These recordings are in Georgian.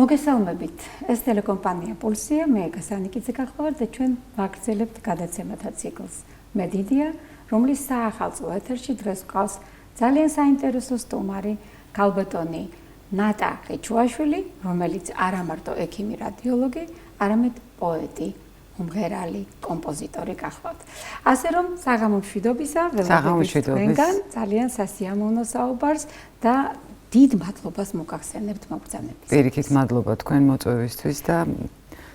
მოგესალმებით. ეს ტელეკომპანია პულსია, მე გასანიკიძე გახლავართ და ჩვენ ვაგრძელებთ გადაცემათა ციკლს. მე დიდია, რომლის საახალწლო ეთერში დღეს ყავს ძალიან საინტერესო სტუმარი, ქალბატონი ნატა ხეჩუაშვილი, რომელიც არა მარტო ექიმი რადიოლოგი, არამედ პოეტი, უმღერალი, კომპოზიტორი გახლავთ. ასე რომ საღამომშვიდობისა, ველოდებით თქვენგან ძალიან სასიამოვნო საუბარს და დიდ მადლობას მოგახსენებთ მოგზანების. პირიქით მადლობა თქვენ მოწვევისთვის და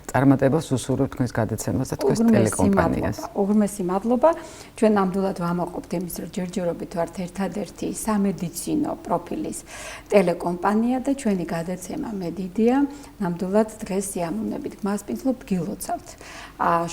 წარმატებას უსურვებ თქვენს გადაცემას და თქვენს ტელეკომპანიას. უღრმესი მადლობა. ჩვენ ნამდვილად ვამაყობთ იმის, რომ ჯერჯერობით ვართ ერთადერთი სამედიცინო პროფილის ტელეკომპანია და ჩვენი გადაცემა მე დიდია. ნამდვილად დღეს სიამოვნებით გმასპინძლობთ, გილოცავთ.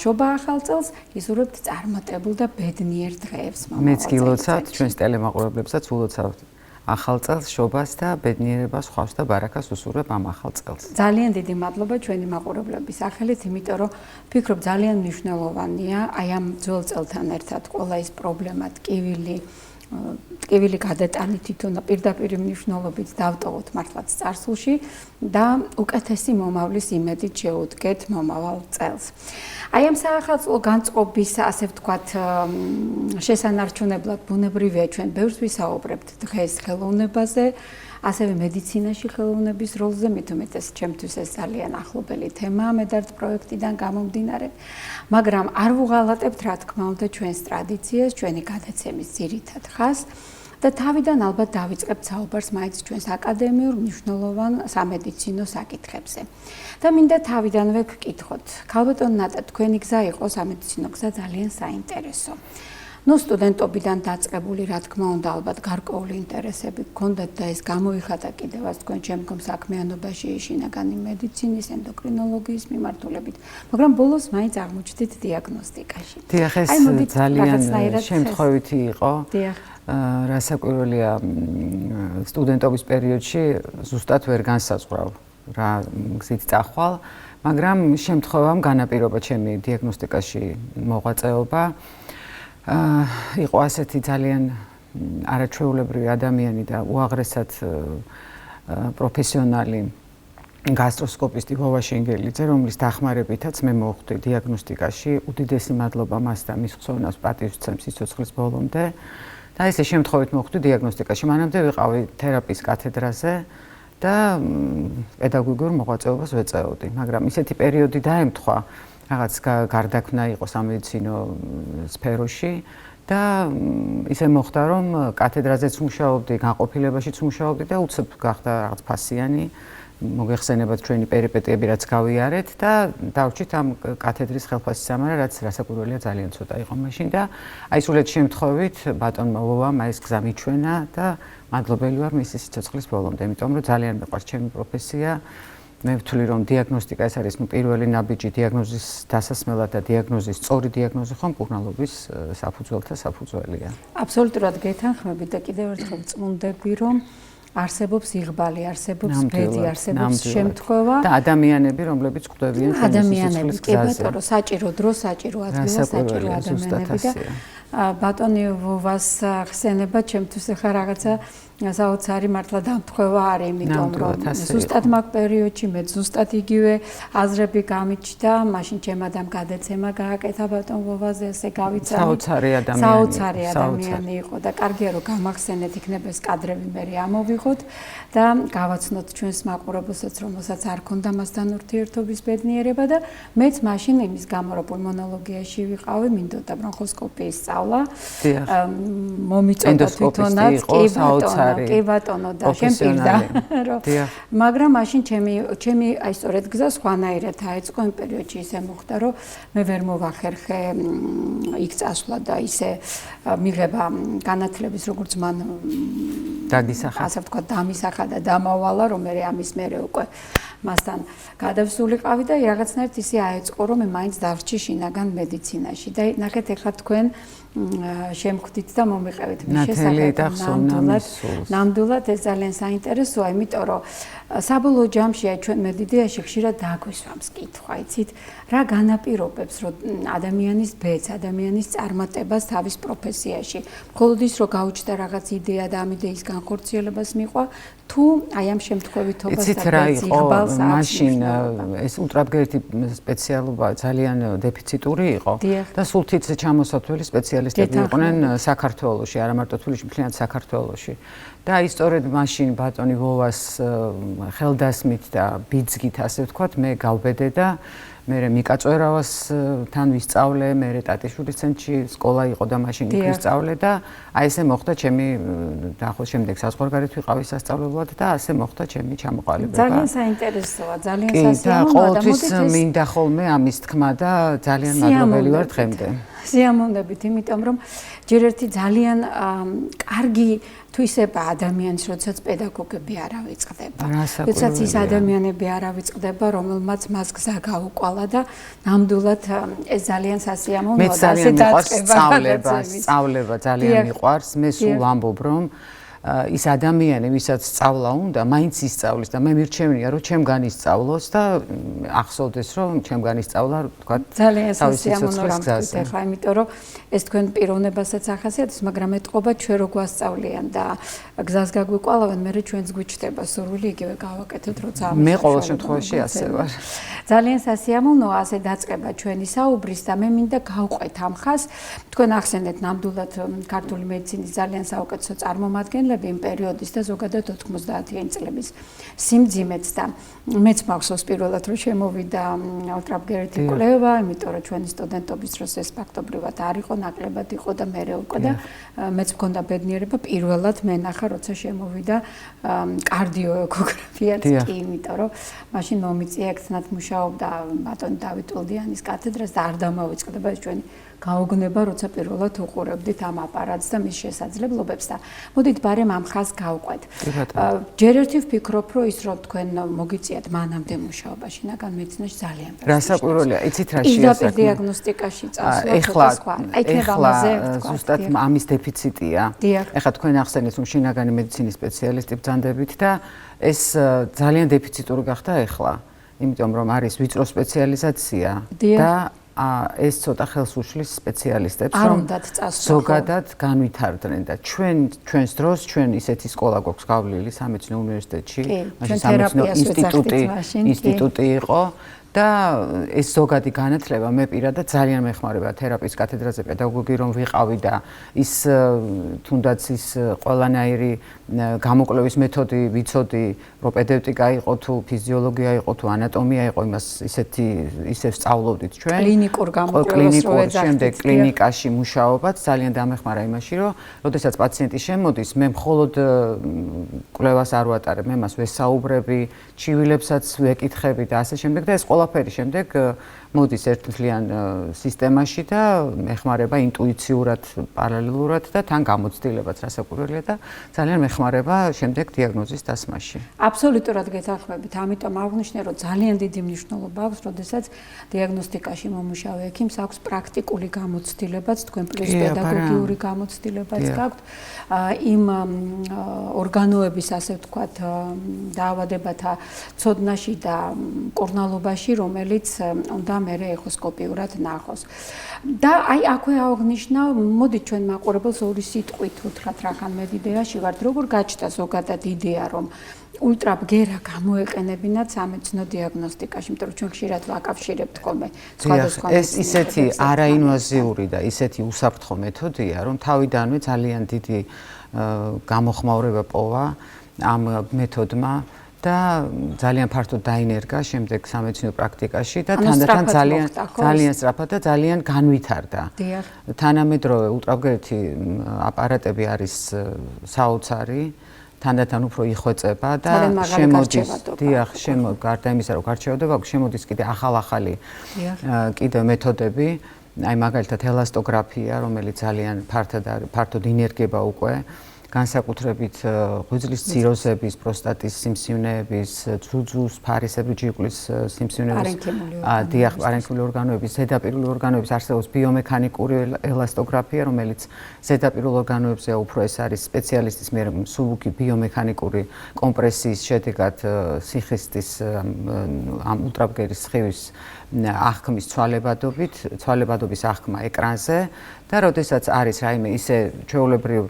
შობა ახალ წელს, იზურებთ წარმატებულ და ბედნიერ დღეებს. მეც გილოცავთ, ჩვენს ტელემაყურებლებსაც ულოცავთ. ახალ წელს შობას და ბედნიერებას ხვავს და ბარაქას უსურვებ ამ ახალ წელს. ძალიან დიდი მადლობა ჩვენი მაყურებლების სახელით, იმიტომ რომ ვფიქრობ ძალიან მნიშვნელოვანია აი ამ ძველ წელთან ერთად ყველა ის პრობლემა, ტკივილი გადატანით თვითონ პირდაპირ მნიშვნელობით დავტოვოთ მართლაც წარსულში და უკეთესი მომავლის იმედით შეუდგეთ მომავალ წელს. აი ამ საახალწლო განწყობის, ასე ვთქვათ, შესანარჩუნებლად ბუნებრივია ჩვენ ბევრს ვისაუბრებთ დღეს ხელოვნებაზე, ასევე მედიცინაში ხელოვნების როლზე, მით უმეტეს ჩემთვის ეს ძალიან ახლობელი თემაა მედარდ პროექტიდან გამომდინარე, მაგრამ არ ვუღალატებთ რა თქმა უნდა ჩვენს ტრადიციას, ჩვენი გადაცემის ძირითად ხაზს და თავიდან ალბათ დავიწყებთ საუბარს მაინც ჩვენს აკადემიურ მნიშვნელოვან სამედიცინო საკითხებზე. და მინდა თავიდანვე გკითხოთ, ქალბატონ ნატა, თქვენი გზა იყო სამედიცინო გზა ძალიან საინტერესო. სტუდენტობიდან დაწყებული, რა თქმა უნდა, ალბათ გარკვეული ინტერესები გქონდათ და ეს გამოიხატა კიდევაც თქვენ შემდგომ საქმიანობაში შინაგანი მედიცინის, ენდოკრინოლოგიის მიმართულებით, მაგრამ ბოლოს მაინც აღმოჩნდით დიაგნოსტიკაში. დიახ, ეს ძალიან შემთხვევითი იყო. დიახ. რასაკვირველია, სტუდენტობის პერიოდში ზუსტად ვერ განსაზღვრავ რა გზით წახვალ, მაგრამ შემთხვევამ განაპირობა ჩემი დიაგნოსტიკაში მოღვაწეობა. იყო ასეთი ძალიან არაჩვეულებრივი ადამიანი და უაღრესად პროფესიონალი გასტროსკოპისტი ვოვა შენგელიძე, რომლის დახმარებითაც მე მოვხვდი დიაგნოსტიკაში. უდიდესი მადლობა მას და მის ხსოვნას პატივს ვცემ სიცოცხლის ბოლომდე. და ესე შემთხვევით მოვხვდი დიაგნოსტიკაში. მანამდე ვიყავი თერაპიის კათედრაზე და პედაგოგიურ მოღვაწეობას ვეწეოდი, მაგრამ ისეთი პერიოდი დაემთხვა, რაღაც გარდაქმნა იყო სამედიცინო სფეროში და ისე მოხდა, რომ კათედრაზეც მუშაობდი, განყოფილებაშიც მუშაობდი და უცებ გახდა რაღაც ფასიანი. მოგეხსენებათ ჩვენი პერიპეტიები, რაც გავიარეთ და დავრჩით ამ კათედრის ხელფასისამარა, რაც რასაკვირველია ძალიან ცოტა იყო მაშინ და აი სრულად შემთხვევით ბატონმა ვოვამ ეს გზა მიჩვენა და მადლობელი ვარ მისი სიცოცხლის ბოლომდე, იმიტომ რომ ძალიან მეყვარს ჩემი პროფესია. მე ვთვლი, რომ დიაგნოსტიკა ეს არის პირველი ნაბიჯი დიაგნოზის დასასმელად და დიაგნოზის სწორი დიაგნოზი ხომ მკურნალობის საფუძველთა საფუძველია. აბსოლუტურად გეთანხმებით და კიდევ ერთხელ წმუნდები, რომ არსებობს იღბალი, არსებობს ბედი, არსებობს შემთხვევა და ადამიანები, რომლებიც ხვდებიან ადამიანები, კი ბატონო, საჭირო დრო, საჭირო ადგილი, საჭირო ადამიანები და ბატონი ვოვას ხსენება ჩემთვის ახლა რაღაცა საოცარი მართლა დამთხვევა არის, იმიტომ რომ ზუსტად მაგ პერიოდში მე ზუსტად იგივე აზრები გამიჩნდა, მაშინ ჩემადამ გადაცემა გააკეთა ბატონ ვოვაზე, ესე გავიცანი. საოცარი ადამიანი იყო და კარგია რომ გამახსენეთ, იქნება ეს კადრები მე ამოვიღოთ და გავაცნოთ ჩვენს მაყურებელსაც, რომელსაც არ ქონდა მასთან ურთიერთობის ბედნიერება და მეც მაშინ იმის გამო რომ პულმონოლოგიაში ვიყავი, მინდოდა ბრონხოსკოპიის სწავლა. მომიწოდა თვითონაც, კი ბატონო და შემპირდა რომ მაგრამ მაშინ ჩემი აი სწორედ გზა სხვანაირად აეწყო იმ პერიოდში ისე მოხდა რომ მე ვერ მოვახერხე იქ წასვლა და ისე მიღება განათლების როგორც მან დაგისახა ასე ვთქვა დამისახა და დამავალა რომ მე ამის მერე უკვე მასთან გადავსულიყავი და რაღაცნაირად ისე აეწყო რომ მე მაინც დავრჩი შინაგან მედიცინაში და ნახეთ ეხლა თქვენ შემხვდით და მომიყევით მის შესახებ ნამდვილად ეს ძალიან საინტერესოა, იმიტომ რომ საბოლოო ჯამში ჩვენ მედიცინაში ხშირად დაგვისვამს კითხვა, იცით, რა განაპირობებს რომ ადამიანის ბედს, ადამიანის წარმატებას თავის პროფესიაში. მხოლოდ ის რომ გაუჩნდა რაღაც იდეა და ამ იდეის განხორციელებას მიყვა, თუ აი ამ შემთხვევითობას და ბედს მაშინ ეს ულტრაბგერითი სპეციალობა ძალიან დეფიციტური იყო და სულ თითზე ჩამოსათვლელი სპეციალისტები იყვნენ საქართველოში, არა მარტო თბილისში, მთლიანად საქართველოში. და აი სწორედ მაშინ ბატონი ვოვას ხელდასმით და ბიძგით ასე ვთქვათ, მე გავბედე და მე მიკაწვერავას თან ვისწავლე, მე ტატიშვილის ცენტრში სკოლა იყო და მაშინ იქ ვისწავლე და აი ესე მოხდა ჩემი დაახლოებით შემდეგ საზღვარგარეთ ვიყავი სასწავლებლად და ასე მოხდა ჩემი ჩამოყალიბება. ძალიან საინტერესოა, ძალიან სასიამოვნოა და ყოველთვის მინდა ხოლმე ამის თქმა და ძალიან მადლობელი ვარ დღემდე. სიამოვნებით, იმიტომ რომ ჯერ ერთი ძალიან კარგი თვისება ადამიანის, როდესაც პედაგოგები არ ავიწყდება. როდესაც ის ადამიანები არ ავიწყდება, რომელმაც მას გზა გაუკვალა და ნამდვილად ეს ძალიან სასიამოვნოა და ასე დაწყება. სწავლება ძალიან მიყვარს. მე სულ ვამბობ, რომ ის ადამიანი, ვისაც სწავლა უნდა, მაინც ისწავლის და მე მირჩევნია, რომ ჩემგან ისწავლოს და ახსოვდეს, რომ ჩემგან ისწავლა, თქვა, ძალიან სასიამოვნო რამს ახლა, იმიტომ რომ ეს თქვენ პიროვნებასაც ახასიათებს, მაგრამ ეთყობა ჩვენ რო გვასწავლიან და გზას გაგვიკვალავენ, მე ჩვენც გვიჩნდება სურვილი იგივე გავაკეთოთ, როცა ამის მე ყოველ შემთხვევაში ასე ვარ. ძალიან სასიამოვნოა ასე დაწყება ჩვენი საუბრის და მე მინდა გავყვეთ ამ ხას. თქვენ ახსენეთ ნამდვილად ქართული მედიცინის ძალიან საუკეთესო წარმომადგენლები იმ პერიოდის და ზოგადად 90-იანი წლების სიმძიმეც და მეც მახსოვს პირველად რომ შემოვიდა ულტრაბგერითი კვლევა, იმიტომ რომ ჩვენი სტუდენტობის დროს ეს ფაქტობრივად არ იყო, ნაკლებად იყო და მერე უკვე და მეც მქონდა ბედნიერება პირველად მენახა, როცა შემოვიდა კარდიოეკოგრაფიაც კი, იმიტომ რომ მაშინ მომიწია ექცნად მუშაობდა ბატონი დავით ულდიანის კათედრას და არ დამავიწყდება ეს ჩვენი გაუგნება, როცა პირველად უყურებდით ამ აპარატს და მის შესაძლებლობებს და მოდით ბარემ ამ ხას გავყვეთ. ჯერ ერთი ვფიქრობ, რომ ის რომ თქვენ მოგიწიათ მანამდე მუშაობა შინაგან მედიცინაში ძალიან რასაკვირველია, იცით რა შეასახმო დიაგნოსტიკაში წასვლა სხვა. ეხლა ზუსტად ამის დეფიციტია. ეხლა თქვენ ახსენეთ, რომ შინაგანი მედიცინის სპეციალისტი ბრძანდებით და ეს ძალიან დეფიციტური გახდა ეხლა, იმიტომ რომ არის ვიწრო სპეციალიზაცია და ეს ცოტა ხელს უშლის სპეციალისტებს, რომ ზოგადად განვითარდნენ და ჩვენს დროს ჩვენ ისეთი სკოლა გვაქვს გავლილი სამედიცინო უნივერსიტეტში, მაშინ სამედიცინო ინსტიტუტი იყო და ეს ზოგადი განათლება მე პირადად ძალიან მეხმარება თერაპიის კათედრაზე პედაგოგი რომ ვიყავი და ის თუნდაც ის ყველანაირი გამოკვლევის მეთოდი ვიცოდი, პროპედევტიკა იყო თუ ფიზიოლოგია იყო თუ ანატომია იყო, იმას ისევ სწავლობდით ჩვენ. კლინიკურ გამოკვლევას რო ეძახდით. შემდეგ კლინიკაში მუშაობაც ძალიან დამეხმარა იმაში, რომ როდესაც პაციენტი შემოდის, მე მხოლოდ კვლევას არ ვატარებ, მე მას ვესაუბრები, ჩივილებსაც ვეკითხები და ასე შემდეგ და ეს ყველაფერი შემდეგ მოდის ერთთლიან სისტემაში და ეხმარება ინტუიციურად, პარალელურად და თან გამოცდილებაც რასაკვირველია და ძალიან მეხმარება შემდეგ დიაგნოზის დასმაში. აბსოლუტურად გეთანხმებით, ამიტომ აღვნიშნე, რომ ძალიან დიდი მნიშვნელობა აქვს, როდესაც დიაგნოსტიკაში მომუშავე ექიმს აქვს პრაქტიკული გამოცდილებაც, თქვენ პლუს პედაგოგიური გამოცდილებაც გაქვთ. იმ ორგანოების, ასე ვთქვათ, დაავადებათა ცოდნაში და მკურნალობაში, რომელიც უნდა მერე ეხოსკოპიურად ნახოს. და აი აქვე აღნიშნა, მოდით ჩვენ მაყურებელს ორი სიტყვით უთხრათ რახან მე იდეაში ვართ, როგორ გაჩნდა ზოგადად იდეა, რომ ულტრაბგერა გამოეყენებინათ სამედიცინო დიაგნოსტიკაში, იმიტომ რომ ჩვენ ხშირად ვაკავშირებთ ხოლმე სხვადასხვა ეს ისეთი არაინვაზიური და ისეთი უსაფრთხო მეთოდია, რომ თავიდანვე ძალიან დიდი გამოხმაურება პოვა ამ მეთოდმა და ძალიან ფართოდ დაინერგა შემდეგ სამედიცინო პრაქტიკაში და თანდათან ძალიან სწრაფად და ძალიან განვითარდა. თანამედროვე ულტრაბგერითი აპარატები არის საოცარი, თანდათან უფრო იხვეწება და შემოდის, გარდა იმისა, რომ გარჩევადება აქვს, შემოდის კიდე ახალ-ახალი კიდე მეთოდები, აი მაგალითად ელასტოგრაფია, რომელიც ძალიან ფართოდ ინერგება უკვე. განსაკუთრებით ღვიძლის ციროზების, პროსტატის სიმსივნეების, ძუძუს, ფარისებრი ჯირკვლის სიმსივნეების, დიახ, პარენქიმული ორგანოების, ზედაპირული ორგანოების არსებობს ბიომექანიკური ელასტოგრაფია, რომელიც ზედაპირულ ორგანოებზე უფრო ეს არის სპეციალისტის მიერ მსუბუქი ბიომექანიკური კომპრესიის შედეგად სიხისტის ამ ულტრაბგერის სხივის აღქმის ცვალებადობის აღქმა ეკრანზე და როდესაც არის რაიმე ისე ჩვეულებრივ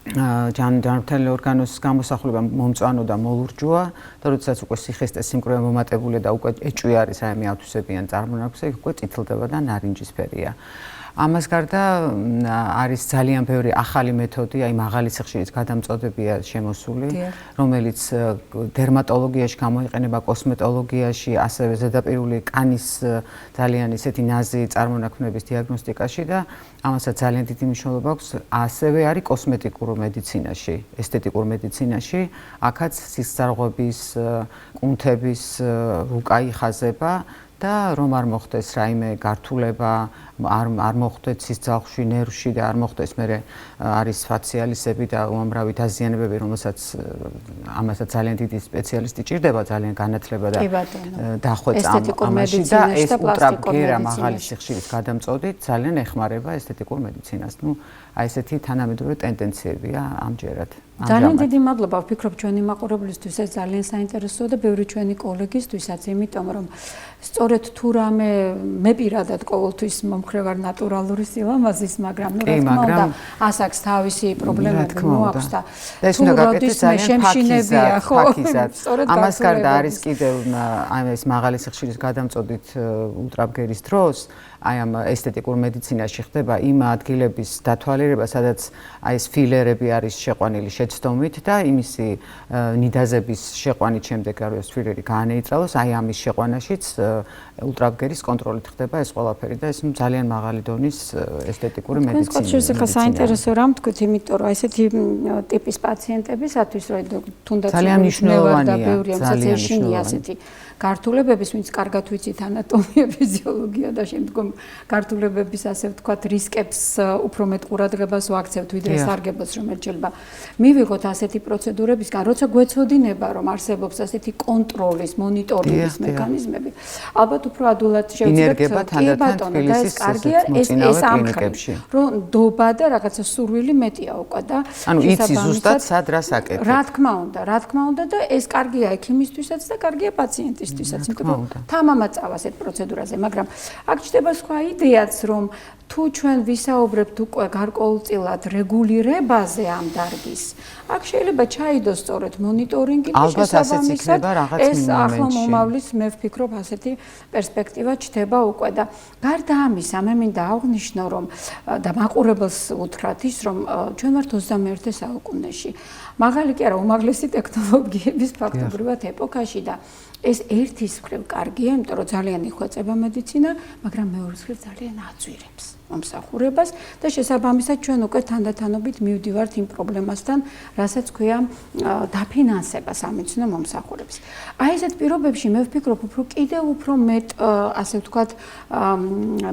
ჯანმრთელი ორგანოს გამოსახულება მომწვანო და მოლურჯოა და როდესაც უკვე სიხისტეს სიმკვრივე მომატებულია და უკვე ეჭვი არის რაიმე ათვისებიან წარმონაქმნზე, უკვე წითლდება და ნარინჯისფერია. ამას გარდა არის ძალიან ბევრი ახალი მეთოდი, აი მაღალი სიხშირის გადამწოდებია შემოსული, რომელიც დერმატოლოგიაში გამოიყენება, კოსმეტოლოგიაში, ასევე ზედაპირული კანის ძალიან ისეთი ნაზი წარმონაქმნების დიაგნოსტიკაში და ამასაც ძალიან დიდი მნიშვნელობა აქვს. ასევე არის კოსმეტიკურ მედიცინაში, ესთეტიკურ მედიცინაში, აქაც სისხლძარღვების, კუნთების რუკა იხაზება და რომ არ მოხდეს რაიმე გართულება, არ მოხდეს სისხლძარღვში, ნერვში და არ მოხდეს მერე არის ფაციალისები და უამრავი დაზიანებები, რომელსაც ამასაც ძალიან დიდი სპეციალისტი ჭირდება, ძალიან განათლება და დახვეწა ამაში და ეს ულტრაბგერა მაღალი სიხშირის გადამწოდით ძალიან ეხმარება ესთეტიკურ მედიცინას. ნუ აი ესეთი თანამედროვე ტენდენციებია ამჯერად. ძალიან დიდი მადლობა, ვფიქრობ ჩვენი მაყურებლისთვის ეს ძალიან საინტერესოა და ბევრი ჩვენი კოლეგისთვისაც, იმიტომ რომ სწორედ თუ რამე მე პირადად ყოველთვის მომხრე ვარ ნატურალური სილამაზის, მაგრამ რა თქმა უნდა, ასაკს თავისი პრობლემები მოაქვს და თუ როდის მე შემშინებია, ხო? ამას გარდა არის კიდევ ეს მაღალი სიხშირის გადამწოდით ულტრაბგერის დროს აი ამ ესთეტიკურ მედიცინაში ხდება იმ ადგილების დათვალიერება, სადაც აი ეს ფილერები არის შეყვანილი შეცდომით და იმისი ნიდაზების შეყვანით შემდეგ არის ფილერი გაანეიტრალოს, აი ამის შეყვანაშიც ულტრაბგერის კონტროლით ხდება ეს ყველაფერი და ეს ძალიან მაღალი დონის ესთეტიკური მედიცინა. ეს ხა საინტერესო რამ თქვით, იმიტომ რომ ესეთი ტიპის პაციენტებისათვის რომ თუნდაც ძალიან მნიშვნელოვანია, ბევრი ამასაც ეშინია ასეთი გართულებების, ვინც კარგად ვიცით ანატომია, ფიზიოლოგია და შემდგომ გართულებების ასე ვთქვათ რისკებს უფრო მეტ ყურადღებას ვაქცევთ, ვიდრე სარგებელს, რომელიც შეიძლება მივიღოთ ასეთი პროცედურებისგან, როცა გვეცოდინება, რომ არსებობს ასეთი კონტროლის, მონიტორინგის მექანიზმები, ალბათ უფრო ადვილად შევძლებთ კი ბატონო და ეს კარგია, ეს ამხრივ, რომ დობა და რაღაცა სურვილი მეტია უკვე და ანუ იცი ზუსტად სად რას აკეთებ. რა თქმა უნდა და ეს კარგია ექიმისთვისაც და კარგია პაციენტისთვისაც, იმიტომ რომ თამამა წავა ასეთ პროცედურაზე, მაგრამ აქ ჩდება სხვა იდეაც, რომ თუ ჩვენ ვისაუბრებთ უკვე გარკვეულწილად რეგულირებაზე ამ დარგის, აქ შეიძლება ჩაიდოს სწორედ მონიტორინგი და შესაბამისად ეს ახლა მომავლის მე ვფიქრობ ასეთი პერსპექტივა ჩდება უკვე და გარდა ამისა მე მინდა აღვნიშნო რომ და მაყურებელს უთხრათ ის რომ ჩვენ ვართ 21 საუკუნეში მაღალი კი არა უმაღლესი ტექნოლოგიების ფაქტობრივად ეპოქაში და ეს ერთის მხრივ კარგია, იმიტომ რომ ძალიან იხვეწება მედიცინა, მაგრამ მეორის მხრივ ძალიან აწვირებს მომსახურებას და შესაბამისად ჩვენ უკვე თანდათანობით მივდივართ იმ პრობლემასთან, რასაც ქვია დაფინანსება სამეცნიერო მომსახურების. აი ესეთ პირობებში მე ვფიქრობ, კიდევ უფრო მეტ ასე ვთქვათ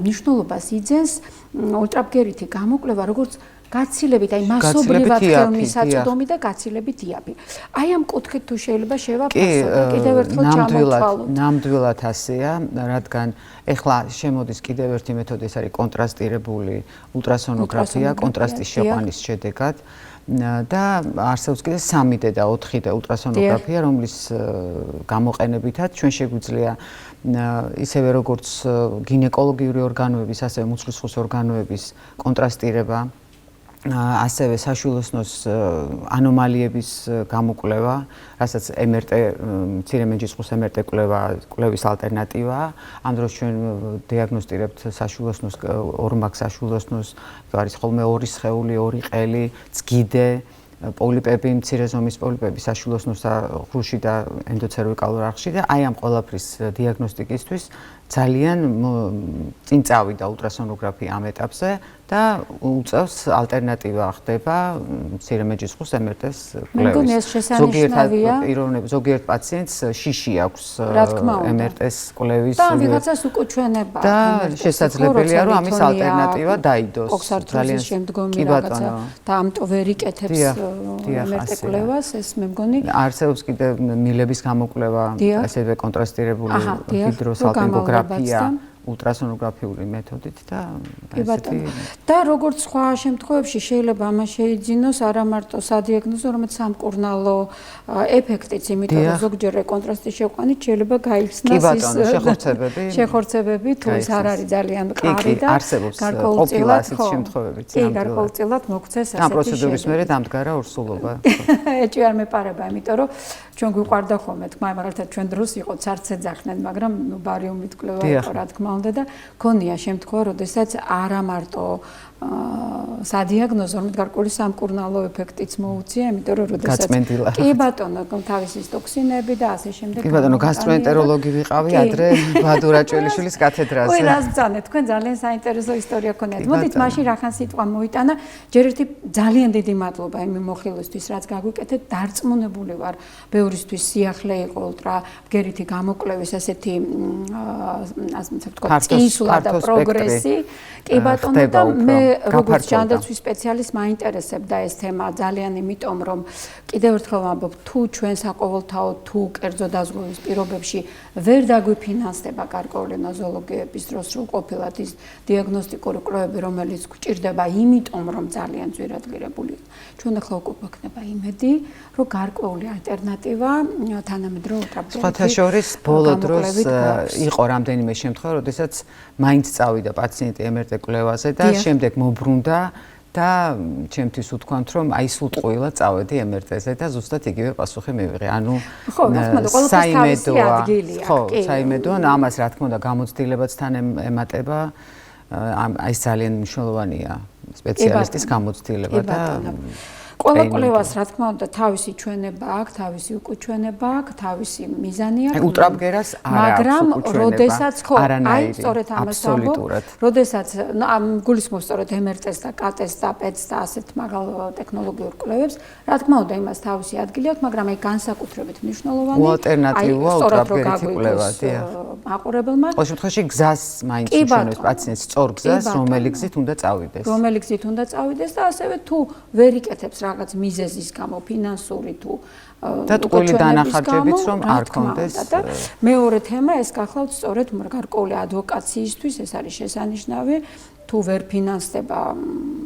მნიშვნელობას იძენს ულტრაბგერითი გამოკვლევა, როგორც გაცილებით, აი მასობრივად ხელმისაწვდომი და გაცილებით იაფი. აი ამ კუთხით თუ შეიძლება შევაფასო და კიდევ ერთხელ ჩამოვთვალოთ. ნამდვილად ასეა, რადგან ეხლა შემოდის კიდევ ერთი მეთოდი, ეს არის კონტრასტირებული ულტრასონოგრაფია, კონტრასტის შეყვანის შედეგად. და არსებობს კიდე 3D და 4D ულტრასონოგრაფია, რომლის გამოყენებითაც ჩვენ შეგვიძლია ისევე როგორც გინეკოლოგიური ორგანოების, ასევე მუცლის ორგანოების კონტრასტირება ასევე საშვილოსნოს ანომალიების გამოკვლევა, რასაც MRT, მცირე მეჯისყვის MRT კვლევის ალტერნატივაა. ამ დროს ჩვენ დიაგნოსტირებთ საშვილოსნოს, ორმაგ საშვილოსნოს, არის ხოლმე ორი სხეული, ორი ყელი, წგიდე, პოლიპები, მცირე ზომის პოლიპები საშვილოსნოს ხრუში და ენდოცერვიკალურ არხში და აი ამ ყველაფრის დიაგნოსტიკისთვის ძალიან წინ წავიდა ულტრასონოგრაფია ამ ეტაპზე და უწევს ალტერნატივა ხდება მცირემეჯისხუს MRT-ს კვლევის. ზოგიერთ პაციენტს შიში აქვს MRT-s კვლევის და ვიღაცას უკუჩვენება და შესაძლებელია რომ ამის ალტერნატივა დაიდოს. ძალიან შემდგომი რაღაცა და ამიტომ ვერ იკეთებს MRT კვლევას ეს მე მგონი არსებობს კიდე მილების გამოკვლევა ასევე კონტრასტირებული ჰიდროსალპინგოგრაფია ულტრასონოგრაფიული მეთოდით და ესეთი და როგორც სხვა შემთხვევებში შეიძლება ამას შეიძინოს არა მარტო სადიაგნოზო, რომელიც სამკურნალო ეფექტიც, იმიტომ რომ ზოგჯერ კონტრასტის შეყვანით შეიძლება გაიხსნას ის შეხორცებები, თუ ეს არ არის ძალიან მყარი და გარკვეულწილად შემთხვევებიც გარკვეულწილად მოგვცეს ასეთი ამ პროცედურის მერე დამდგარა ორსულობა. ეჭვი არ მეპარება, იმიტომ რომ ჩვენ გვიყვარდა ხოლმე თქმა, მაგალითად ჩვენ დროს იყო ცარცე ძახდნენ, მაგრამ ბარიუმით კვლევა იყო რა თქმა უნდა და ქონია შემთხვევა, როდესაც არა მარტო სადიაგნოზო, რომ გარკვეული სამკურნალო ეფექტიც მოუწია, იმიტომ რომ როდესაც კი ბატონო, თავისი ტოქსინები და ასე შემდეგ. კი ბატონო, გასტროენტეროლოგი ვიყავი ადრე ბადურაჭველიშვილის კათედრაზე. ой, რას ბძანეთ, თქვენ ძალიან საინტერესო ისტორია ქონიათ. მოდით მაშინ რახან სიტყვა მოიტანა, ჯერ ერთი ძალიან დიდი მადლობა იმ მოხილვისთვის, რაც გაგვიკეთეთ, დარწმუნებული ვარ, ბევრისთვის სიახლე იყო ულტრა ბგერითი გამოკვლევის ასეთი ასე ვთქვათ, წინსვლა და პროგრესი. კი ბატონო და მე როგორც ჯანდაცვის სპეციალისტ მაინტერესებდა ეს თემა ძალიან, იმიტომ რომ კიდევ ერთხელ ვამბობ, თუ ჩვენ საყოველთაო თუ კერძო დაზღვევის პირობებში ვერ დაგვიფინანსდება გარკვეული ნოზოლოგიების დროს რო ყოფილად ის დიაგნოსტიკური კვლევები, რომელიც გვჭირდება, იმიტომ რომ ძალიან ძვირადღირებულია. ჩვენ ახლა უკვე გვექნება იმედი, რომ გარკვეული ალტერნატივა თანამედროვე ულტრაბგერითი სხვათა შორის ბოლო დროს იყო რამდენიმე შემთხვევა, როდესაც მაინც წავიდა პაციენტი MRT კვლევაზე და შემდეგ მობრუნდა და ჩემთვის უთქვამთ რომ აი სულ ტყუილად წავედი MRT-ზე და ზუსტად იგივე პასუხი მივიღე. ანუ საიმედოა, საიმედოა, ამას რა თქმა უნდა გამოცდილებაც თან ემატება, აი ეს ძალიან მნიშვნელოვანია სპეციალისტის გამოცდილება და ყველა კვლევას რა თქმა უნდა თავისი ჩვენება აქვს, თავისი უკუჩვენება აქვს, თავისი მიზანი აქვს. ულტრაბგერას არ აქვს მაგრამ როდესაც ხო, აი არანაირი, სწორედ ამას ვამბობ, როდესაც ამ გულისხმობ სწორედ MRT-ს და CT-ს და PET-ს და ასეთ მაგალ ტექნოლოგიურ კვლევებს, რა თქმა უნდა იმას თავისი ადგილი აქვს, მაგრამ აი განსაკუთრებით მნიშვნელოვანი ალტერნატივა ულტრაბგერითი კვლევა, დიახ. მაყურებელმა ყოველ შემთხვევაში გზას მაინც უშუალოდ პაციენტს სწორ გზას, რომელი გზით უნდა წავიდეს. რომელი გზით უნდა წავიდეს და ასევე თუ ვერ იკეთებს რაღაც მიზეზის გამო, ფინანსური თუ და ტყუილი დანახარჯებიც რომ არ კონდეს. და მეორე თემა ეს გახლავთ სწორედ გარკვეული ადვოკაციისთვის, ეს არის შესანიშნავი. თუ ვერ ფინანსდება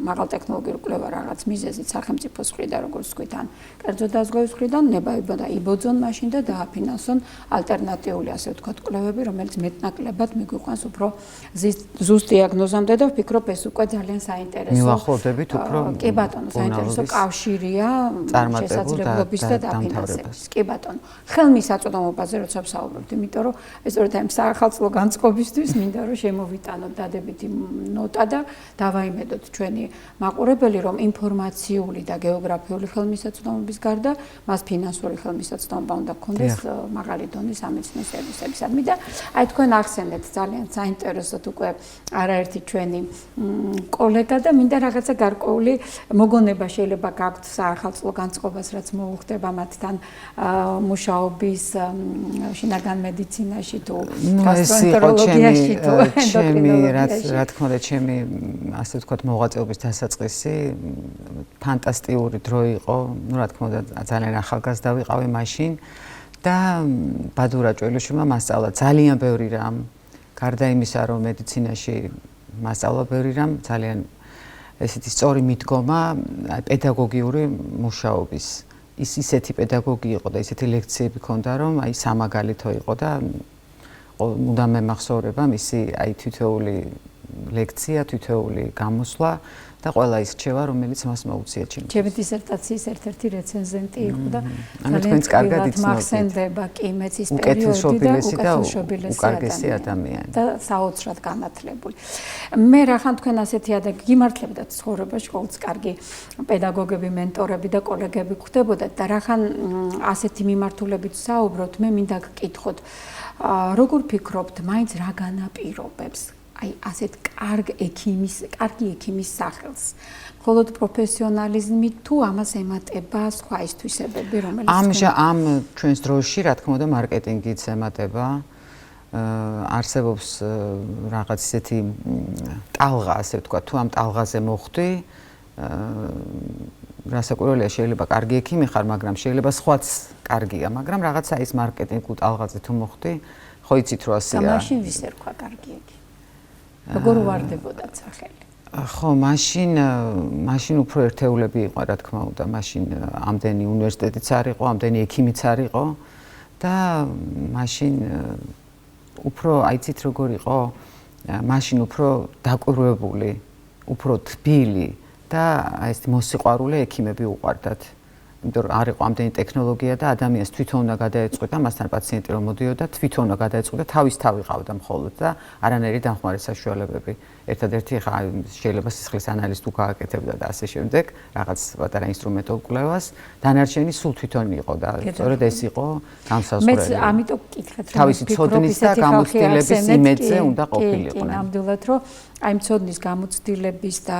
მაგალ ტექნოლოგიურ კვლევა რაღაც მიზეზით სახელმწიფოს მხრიდან, როგორც ვთქვით, ან კერძო დაზღვევის მხრიდან, ნება და იბოძონ მაშინ და დააფინანსონ ალტერნატიული, ასე ვთქვათ, კვლევები, რომელიც მეტნაკლებად მიგვიყვანს უფრო ზუსტ დიაგნოზამდე და ვფიქრობ, ეს უკვე ძალიან საინტერესო. მივახორდებით უფრო კი ბატონო, საინტერესო კავშირია შესაძლებლობის და დაფინანსების. კი ბატონო. ხელმისაწვდომობაზე როცა ვსაუბრობთ, იმიტომ რომ ეს სწორედ ამ საახალწლო განწყობისთვის მინდა რომ შემოვიტანოთ დადებითი და დავაიმედოთ ჩვენი მაყურებელი, რომ ინფორმაციული და გეოგრაფიული ხელმისაწვდომობის გარდა მას ფინანსური ხელმისაწვდომობა უნდა გქონდეს მაღალი დონის სამეცნიერო სერვისებისადმი და აი თქვენ ახსენეთ ძალიან საინტერესოდ უკვე არაერთი ჩვენი კოლეგა და მინდა რაღაცა გარკვეული მოგონება შეიძლება გაქვთ საახალწლო განწყობას, რაც მოუხდება მათთან მუშაობის შინაგან მედიცინაში თუ გასტროენტეროლოგიაში თუ ენდოკრინოლოგიაში. რა თქმა უნდა ჩემი ასე ვთქვათ მოღვაწეობის დასაწყისი ფანტასტიკური დრო იყო, ну რა თქმა უნდა ძალიან ახალგაზრდა ვიყავი მაშინ და ბადურაჭველიშვილმა მასწავლა ძალიან ბევრი რამ, გარდა იმისა რომ მედიცინაში მასწავლა ბევრი რამ, ძალიან ესეთი სწორი მიდგომა პედაგოგიური მუშაობის. ის ისეთი პედაგოგი იყო და ისეთი ლექციები ჰქონდა რომ აი სამაგალითო იყო და უნდა მემახსოვრება მისი აი თითოეული ლექცია, თითოეული გამოსვლა და ყველა ის რჩევა, რომელიც მას მოუწია ჩემთვის. ჩემი დისერტაციის ერთ-ერთი რეცენზენტი იყო და ძალიან კარგად მახსენდება კი მეც ის პერიოდი და უკარგესი ადამიანი და საოცრად განათლებული. მე რახან თქვენ ასეთი გიმართლებდათ ცხოვრებაში, ყოველთვის კარგი პედაგოგები, მენტორები და კოლეგები გვხვდებოდათ და რახან ასეთი მიმართულებით საუბრობთ, მე მინდა გკითხოთ როგორ ფიქრობთ, მაინც რა განაპირობებს აი ასეთ კარგი ექიმის სახელს? მხოლოდ პროფესიონალიზმი თუ ამას ემატება სხვა ის თვისებები, რომელიც ამ ჩვენს დროში, რა თქმა უნდა, მარკეტინგიც ემატება. არსებობს რაღაც ისეთი ტალღა, ასე ვთქვათ, თუ ამ ტალღაზე მოხვდი, რასაკვირველია, შეიძლება კარგი ექიმი ხარ, მაგრამ შეიძლება სხვაც კარგია, მაგრამ რაღაცა ის მარკეტინგულ ტალღაზე თუ მოხვდი, ხო იცით რომ ასეა. მაშინ ვის ერქვა კარგი ექიმი? როგორ ვარდებოდათ სახელი? ხო, მაშინ უფრო ერთეულები იყო, რა თქმა უნდა, მაშინ ამდენი უნივერსიტეტიც არ იყო, ამდენი ექიმიც არ იყო და მაშინ უფრო აიცით როგორ იყო? მაშინ უფრო დაკვირვებული, უფრო თბილი და აი ეს მოსიყვარულე ექიმები უყვარდათ. იმიტომ რომ არ იყო ამდენი ტექნოლოგია და ადამიანს თვითონ უნდა გადაეწყვიტა, მასთან პაციენტი რომ მოდიოდა, თვითონ უნდა გადაეწყვიტა, თავის თავი ყავდა მხოლოდ და არანაირი დამხმარე საშუალებები. ერთადერთი ხა შეიძლება სისხლის ანალიზს თუ გააკეთებდა და ასე შემდეგ, რაღაც პატარა ინსტრუმენტულ კვლევას, დანარჩენი სულ თვითონ იყო და სწორედ ეს იყო განსაზღვრელი. მეც ამიტომ ვკითხეთ, რომ თავისი ცოდნის და გამოცდილების იმედზე უნდა ყოფილიყვნენ. კი, ნამდვილად, რომ აი ცოდნის გამოცდილების და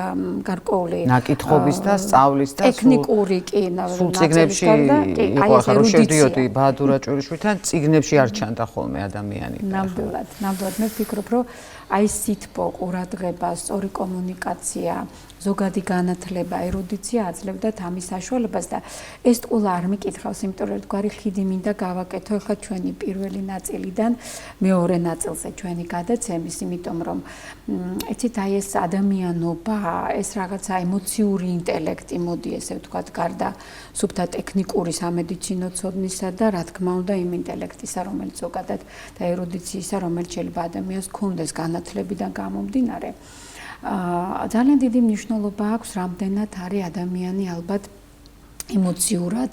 გარკვეული ნაკითხობის და სწავლის და ტექნიკური კი სულ წიგნებში იყო ახლა რომ შევდიოდი ბაჰადურ აჭურიშვილთან, წიგნებში არ ჩანდა ხოლმე ადამიანი. ნამდვილად მე ვფიქრობ, რომ აი სითბო, ყურადღება, სწორი კომუნიკაცია, ზოგადი განათლება, ერუდიცია აძლევდათ ამის საშუალებას და ეს ყველა არ მიკითხავს, იმიტომ რომ თქვარი ხიდი მინდა გავაკეთო ახლა ჩვენი პირველი ნაწილიდან მეორე ნაწილზე ჩვენი გადაცემის, იმიტომ რომ იცით აი ეს ადამიანობა, ეს რაღაცა ემოციური ინტელექტი მოდი ესე ვთქვათ, გარდა სუფთა ტექნიკური სამედიცინო ცოდნისა და რა თქმა უნდა იმ ინტელექტისა, რომელიც ზოგადად და ერუდიციისა, რომელიც შეიძლება ადამიანს ჰქონდეს განათლებიდან გამომდინარე. ძალიან დიდი მნიშვნელობა აქვს, რამდენად არის ადამიანი ალბათ ემოციურად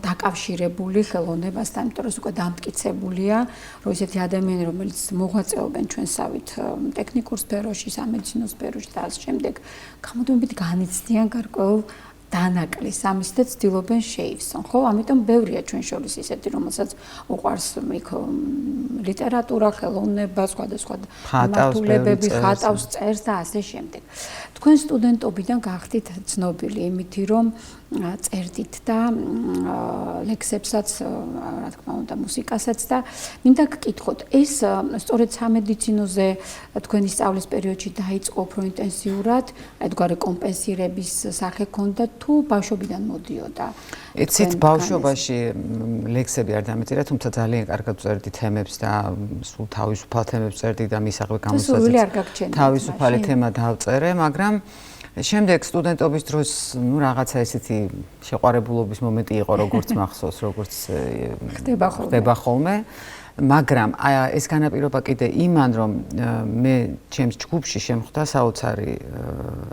დაკავშირებული ხელოვნებასთან, იმიტომ რომ უკვე დამტკიცებულია, რომ ისეთი ადამიანები, რომელიც მოღვაწეობენ ჩვენსავით ტექნიკურ სფეროში, სამედიცინო სფეროში და ასე შემდეგ, გამოდმებით განიცდიან გარკვეულ დანაკლის, ამის და ცდილობენ შეივსონ, ხო? ამიტომ ბევრია ჩვენ შორის ისეთი, რომელსაც უყვარს ლიტერატურა, ხელოვნება, სხვადასხვა მიმართულებები, ხატავს, წერს და ასე შემდეგ. თქვენ სტუდენტობიდან გახდით ცნობილი იმითი, რომ წერდით და ლექსებსაც, რა თქმა უნდა, მუსიკასაც და მინდა გკითხოთ, ეს სწორედ სამედიცინოზე თქვენი სწავლის პერიოდში დაიწყო უფრო ინტენსიურად, ერთგვარი კომპენსირების სახე ჰქონდა თუ ბავშვობიდან მოდიოდა? იცით, ბავშვობაში ლექსები არ დამეწერა, თუმცა ძალიან კარგად წერდი თემებს და სულ თავისუფალ თემებს წერდი და მისაღები გამოსაზრდით თავისუფალი თემა დავწერე, მაგრამ შემდეგ სტუდენტობის დროს, რაღაცა ესეთი შეყვარებულობის მომენტი იყო, როგორც მახსოვს, როგორც ხდება ხოლმე. მაგრამ ეს განაპირობა კიდე იმან, რომ მე ჩემს ჯგუფში შემხვდა საოცარი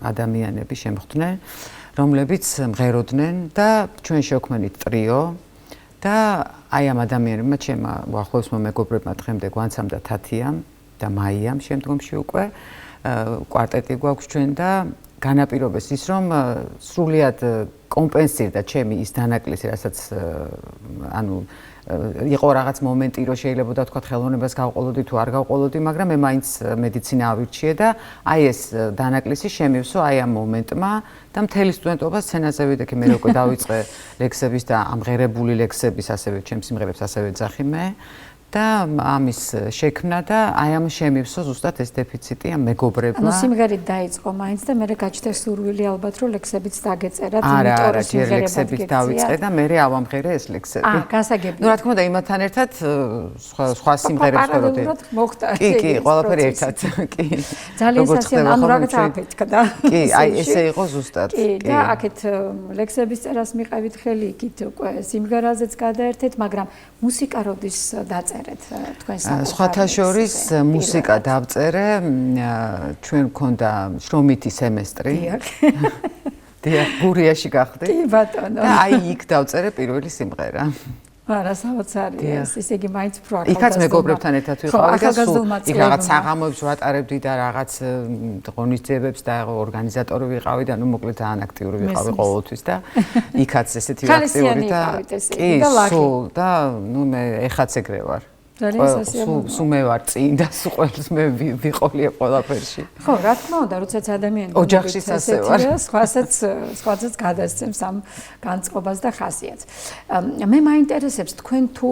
ადამიანები შემხვდნენ, რომლებიც მღეროდნენ და ჩვენ შევქმნით ტრიო და აი ამ ადამიანებმა ჩემმა უახლოესმა მეგობრებმა დღემდე გვანცამ და თათიამ და მაიამ შემდგომში უკვე კვარტეტი გვაქვს ჩვენ და განაპირობეს ის, რომ სრულიად კომპენსირდა ჩემი ის დანაკლისი, რასაც ანუ იყო რაღაც მომენტი, რომ შეიძლება თქვა ხელოვნებას გავყოლოდი თუ არ გავყოლოდი, მაგრამ მე მაინც მედიცინა ავირჩიე და აი ეს დანაკლისი შემივსო აი ამ მომენტმა და მთელი სტუდენტობა სცენაზე ვიდექი, მე უკვე დავიწყე ლექსების და ამღერებული ლექსების, ასევე ჩემს სიმღერებს ასევე ძახი მე და ამის შექმნა და აი ამ შემივსო ზუსტად ეს დეფიციტი ამ მეგობრებმა. ანუ სიმღერით დაიწყო მაინც და მე გაჩნდა სურვილი ალბათ რომ ლექსებიც დაგეწერათ, იმიტომ რომ სიმღერებად ლექსებით დავიწყე და მე ავამღერე ეს ლექსები. გასაგებია. ნუ რა თქმა უნდა, იმათთან ერთად სხვა სიმღერებს ვეროდი. კი, ყველაფერი ერთად. კი. ძალიან სასიამოვნო, ანუ რაღაცა აფეთქდა. კი, აი ესე იყო ზუსტად. კი, და აქეთ ლექსების წერას მიყევით ხელი, იქით უკვე სიმღერაზეც გადაერთეთ, მაგრამ მუსიკა როდის დაწერეთ? სხვათა შორის მუსიკა დავწერე, ჩვენ მქონდა შრომითი სემესტრი. დიახ, გურიაში გახდი. კი ბატონო. და აი იქ დავწერე პირველი სიმღერა. არა, საოცარია ეს, ისე იგი მაინც უფრო ახალგაზრდა. იქაც მეგობრებთან ერთად ვიყავი და სულ იქ რაღაც საღამოებს ვატარებდი და რაღაც ღონისძიებებს და ორგანიზატორი ვიყავი და ნუ მოკლედ ძალიან აქტიური ვიყავი ყოველთვის და იქაც ესეთი აქტიური და კი, სულ და ნუ მე ეხაც ეგრე ვარ. სულ მე ვარ წინ და სულ ყველს მე ვიყოლია ყველაფერში. ხო, რა თქმა უნდა, როდესაც ადამიანი ოჯახშიც ასე ვარ. სხვასაც გადასცემს ამ განწყობას და ხასიათს. მე მაინტერესებს თქვენ თუ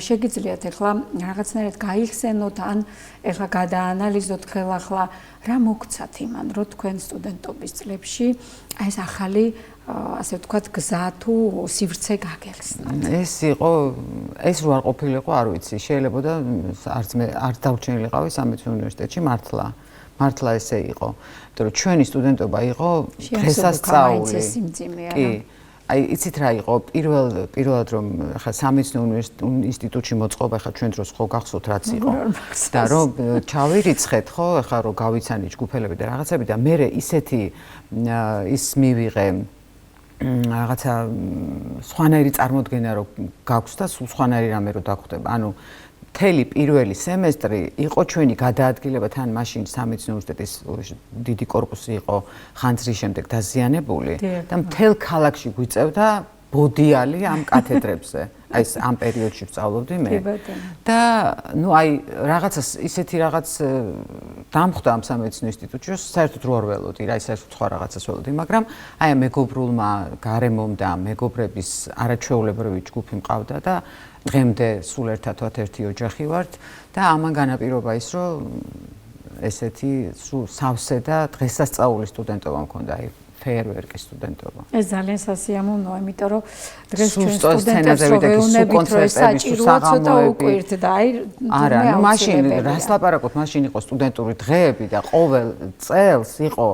შეგიძლიათ ახლა რაღაცნაირად გაიხსენოთ ან ახლა გადაანალიზოთ ხელახლა რა მოგცათ იმან, რომ თქვენ სტუდენტობის წლებში ეს ახალი ასე ვთქვათ გზა თუ სივრცე გაგეხსნათ. ეს რო არ ყოფილიყო, არ ვიცი, შეიძლება და არც დავრჩენილიყავი სამეცნიერო უნივერსიტეტში მართლა ესე იყო. იმიტომ რომ ჩვენი სტუდენტობა იყო დღესასწაული. კი. აი იცით რა იყო პირველად რომ ხა სამეცნიერო ინსტიტუტში მოწყობა ხა ჩვენ დროს ხო გახსოვთ რაც იყო და რომ ჩავირიცხეთ ხო ხა რომ გავიცანი ჯგუფელები და რაღაცები და მე ისეთი ის მივიღე რაღაცა სხვანაირი წარმოდგენა რომ გაქვს და სულ სხვანაირი რამე რომ დაგხვდება. ანუ მთელი პირველი სემესტრი იყო ჩვენი გადაადგილება თან მაშინ სამეცნიერო უნივერსიტეტის დიდი კორპუსი იყო ხანძრის შემდეგ დაზიანებული და მთელ ქალაქში გვიწევდა ბოდიალი ამ კათედრებზე. აი ამ პერიოდში ვსწავლობდი მე. და ნუ აი რაღაცას ისეთი რაღაც დამხვდა ამ სამეცნიერო ინსტიტუტში, რომ საერთოდ რო არ ველოდი, რა საერთოდ სხვა რაღაცას ველოდი, მაგრამ აი ამ მეგობრულმა გარემომ და მეგობრების არაჩვეულებრივი ჯგუფი მყავდა და დღემდე სულ ერთად ერთ-ერთი ოჯახი ვართ და ამან განაპირობა ის, რომ ესეთი სულ სავსე და დღესასწაული სტუდენტობა მქონდა, აი ფეერვერკის სტუდენტობა. ეს ძალიან სასიამოვნოა, იმიტომ რომ დღეს ჩვენ სტუდენტებს რო ვეუბნებით, რომ საჭიროა ცოტა უკვირთ და აი არა, ნუ მაშინ რას ლაპარაკობთ, მაშინ იყო სტუდენტური დღეები და ყოველ წელს იყო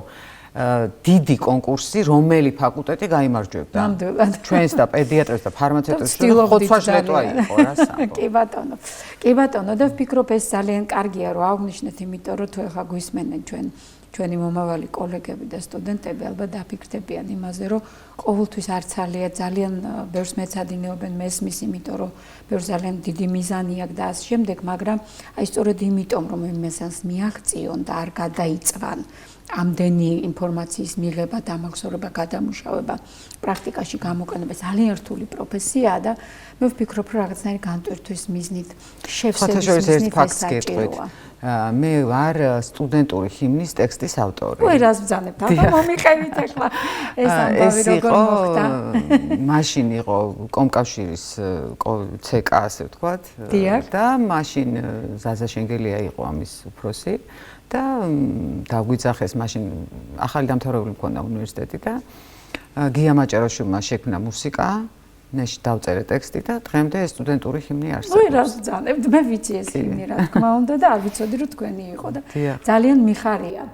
დიდი კონკურსი, რომელი ფაკულტეტი გაიმარჯვებდა. ნამდვილად. ჩვენს და პედიატრებს და ფარმაცევტებს ხოცვა-შლეტვა იყო, რა სამბო. კი ბატონო. კი ბატონო, და ვფიქრობ ეს ძალიან კარგია რომ აღვნიშნეთ, იმიტომ რომ თუ ეხლა გვისმენენ ჩვენი მომავალი კოლეგები და სტუდენტები ალბათ დაფიქრდებიან იმაზე, რომ ყოველთვის არცალია ძალიან ბევრს მეცადინეობენ მესმის, იმიტომ რომ ბევრს ძალიან დიდი მიზანი აქვს და ამ შემდეგ, მაგრამ აი სწორედ იმიტომ რომ იმასას მიაღწიონ და არ გადაიწვან ამდენი ინფორმაციის მიღება, დამახსოვრება, გადამუშავება, პრაქტიკაში გამოყენება ძალიან რთული პროფესიაა და მე ვფიქრობ, რომ რაღაცნაირი განტვირთვის მიზნით, შევსების მიზნით საჭიროა. მე ვარ სტუდენტური ჰიმნის ტექსტის ავტორი. ой, რას ბძანებთ? აბა მომიყევით ახლა ეს ამბავი როგორ მოხდა? მაშინ იყო კომკავშირის CK ასე ვთქვათ და მაშინ ზაზა შენგელია იყო ამის უფროსი. და დაგვიძახეს მაშინ ახალი დამთავრებული მქონდა უნივერსიტეტი და გია მაჭარაშვილმა შექმნა მუსიკა, ნეში დავწერე ტექსტი და დღემდე სტუდენტური ჰიმნი არსებობს. ой, რას ბძანებთ? მე ვიცი ეს ჰიმნი რა თქმა უნდა და არ ვიცოდი რომ თქვენი იყო და ძალიან მიხარია.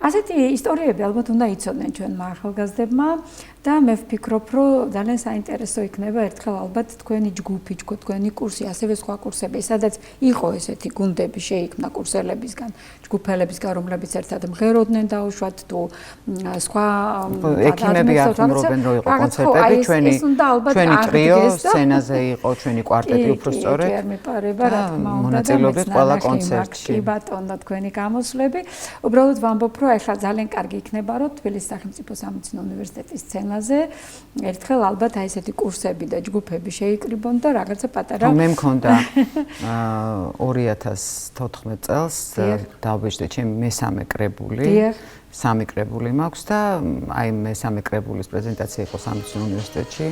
ასეთი ისტორიები ალბათ უნდა იცოდნენ ჩვენმა ახალგაზრდებმა და მე ვფიქრობ, რომ ძალიან საინტერესო იქნება ერთხელ ალბათ თქვენი ჯგუფი, თქვენი კურსი, ასევე სხვა კურსები, სადაც იყო ესეთი გუნდები შეიქმნა კურსელებისგან, ჯგუფელებისგან, რომლებიც ერთად მღეროდნენ დაუშვათ თუ სხვა ექიმები ახმრობენ რომ იყო კონცერტები, ჩვენი ტრიო სცენაზე იყო, ჩვენი კვარტეტი უფრო სწორედ. მიპარება რა თქმა უნდა მონაწილეობით ყველა კონცერტში. კი ბატონო, თქვენი გამოსვლები. უბრალოდ ვამბობ, რომ ახლა ძალიან კარგი იქნება, რომ თბილისის სახელმწიფო სამედიცინო უნივერსიტეტის სცენაზე ერთხელ ალბათ აი ესეთი კურსები და ჯგუფები შეიკრიბონ და რაღაცა პატარა. მე მქონდა 2014 წელს დავბეჭდე ჩემი მესამე კრებული. სამი კრებული მაქვს და აი მესამე კრებულის პრეზენტაცია იყო სამედიცინო უნივერსიტეტში.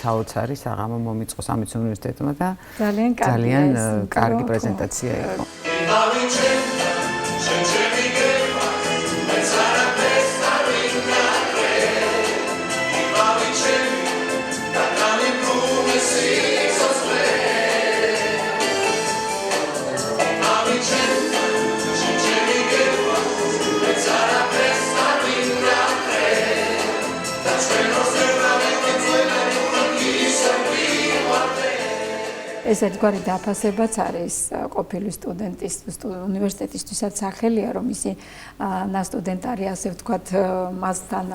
საოცარი საღამო მომიწყო სამედიცინო უნივერსიტეტმა და ძალიან კარგი პრეზენტაცია იყო. ეს ერთგვარი დაფასებაც არის ყოფილი სტუდენტის უნივერსიტეტისთვისაც სახელია, რომ ისი სტუდენტ არის, ასე ვთქვათ, მასთან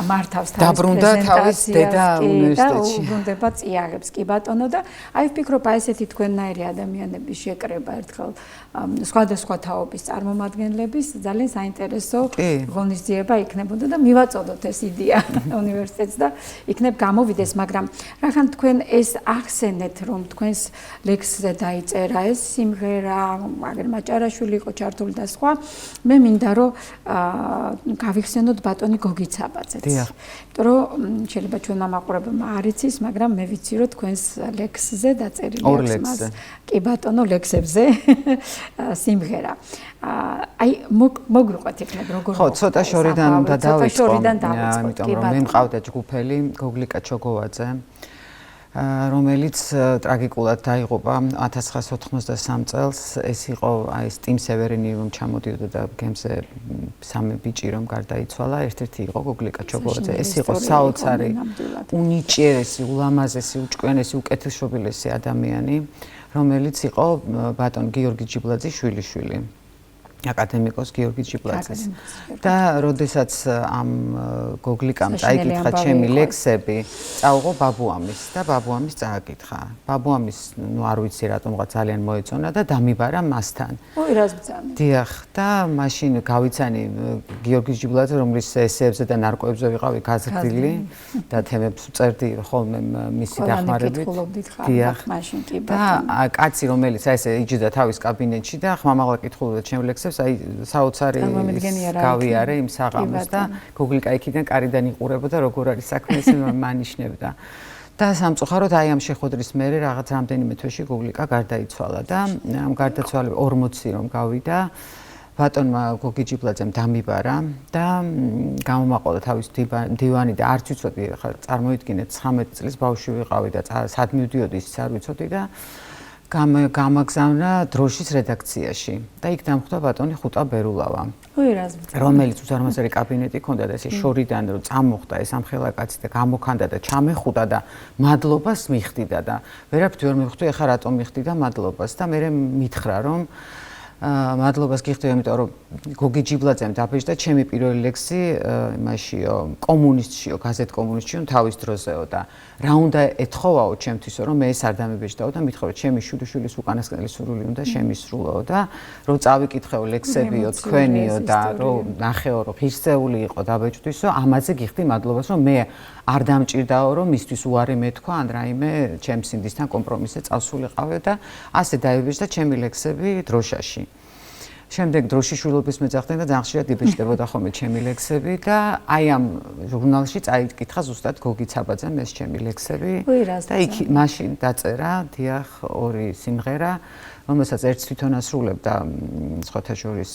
მართავს თავის პრეზენტაციას დედა უნივერსიტეტში. უბრუნდება წიაღებს კი ბატონო და აი ვფიქრობ, აი ესეთი თქვენნაირი ადამიანების შეკრება ერთხელ სხვადასხვა თაობის წარმომადგენლების ძალიან საინტერესო ღონისძიება იქნებოდა და მივაწოდოთ ეს იდეა უნივერსიტეტს და იქნებ გამოვიდეს, მაგრამ რახან თქვენ ეს ახსენეთ, რომ თქვენს ლექსზე დაიწერა ეს სიმღერა, აგერ მაჭარაშვილი იყო ჩართული და სხვა. მე მინდა რომ გავიხსენოთ ბატონი გოგი ცაბაძეც. იმიტომ რომ შეიძლება ჩვენმა მაყურებელმა არ იცის, მაგრამ მე ვიცი რომ თქვენს ლექსზე დაწერილი აქვს მას. კი ბატონო, ლექსებზე სიმღერა. აი მოგრუყოთ იქნებ როგორ ხო, ცოტა შორიდან უნდა დავიწყო, იმიტომ რომ მე მყავდა ჯგუფელი გოგლიკა ჩოგოვაძე. რომელიც ტრაგიკულად დაიღუპა 1993 წელს. ეს იყო აი ეს ტიმ სევერინი რომ ჩამოდიოდა და გემზე სამი ბიჭი რომ გარდაიცვალა. ერთ-ერთი იყო გოგლიკა ჩოგოვაძე. ეს იყო საოცარი, უნიჭიერესი, ულამაზესი, უჭკვიანესი, უკეთილშობილესი ადამიანი, რომელიც იყო ბატონ გიორგი ჯიბლაძის შვილიშვილი. აკადემიკოს გიორგი ჯიბლაძის. და როდესაც ამ გოგლიკამ წაიკითხა ჩემი ლექსები, წაუღო ბაბუამის და ბაბუამის წააკითხა. ბაბუამის, ნუ არ ვიცი რატომღაც ძალიან მოეწონა და დამიბარა მასთან. ой, რას ბძანი. დიახ, და მაშინ გავიცანი გიორგი ჯიბლაძე, რომლის ესეებზე და ნარკვევებზე ვიყავი გაზრდილი და თემებს ვწერდი ხოლმე მისი დახმარებით. დიახ, მაშინ კი ბატონო. და კაცი, რომელიც აი ესე იჯდა თავის კაბინეტში და ხმამაღლა კითხულობდა ჩემ ლექსებს, აი საოცარი გავიარე იმ საღამოს და გოგლიკა იქიდან კარიდან იყურებოდა როგორ არის საქმე, ეს მანიშნებდა. და სამწუხაროდ აი ამ შეხვედრის მერე რაღაც რამდენიმე თვეში გოგლიკა გარდაიცვალა და ამ გარდაცვალების 40 რომ გავიდა ბატონმა გოგი ჯიბლაძემ დამიბარა და გამომაყოლა თავის დივანი და არც ვიცოდი, ხა წარმოიდგინეთ 19 წლის ბავშვი ვიყავი და სად მივდიოდი ისიც არ ვიცოდი და გამაგზავნა დროშის რედაქციაში და იქ დამხვდა ბატონი ხუტა ბერულავა. ой, რას ბძანი. რომელიც უზარმაზარი კაბინეტი ჰქონდა და ესე შორიდან რომ წამოხდა ეს ამხელა კაცი და გამოქანდა და ჩამეხუტა და მადლობას მიხდიდა და ვერაფრით ვერ მივხვდი, ეხა რატომ მიხდიდა მადლობას და მე მითხრა რომ მადლობას გიხდები, იმიტომ რომ გოგი ჯიბლაძემ დაბეჭდა ჩემი პირველი ლექსი იმაშიო, კომუნისტშიო, გაზეთ კომუნისტშიო, თავის დროზეო და რა უნდა ეთხოვაო ჩემთვისო, რომ მე ეს არ დამებეჭდაო და მითხრა, ჩემი შვილიშვილის უკანასკნელი სურვილი უნდა შემისრულო და რომ წავიკითხეო ლექსებიო, თქვენიო და რომ ნახეო, რომ ღირსეული იყო დაბეჭდვისო, ამაზე გიხდი მადლობას, რომ მე არ დამჭირდაო, რომ მისთვის უარი მეთქვა, ან რაიმე ჩემს სინდისთან კომპრომისზე წავსულიყავე და ასე დაიბეჭდა ჩემი ლექსები დროშაში. შემდეგ დროშიშვილობის მეძახდნენ და ძალიან ხშირად იბეჭდებოდა ხოლმე ჩემი ლექსები და აი ამ ჟურნალში წაიკითხა ზუსტად გოგი ცაბაძემ ეს ჩემი ლექსები და იქ მაშინ დაწერა დიახ ორი სიმღერა რომელსაც ერთს თვითონ ასრულებდა სხვათა შორის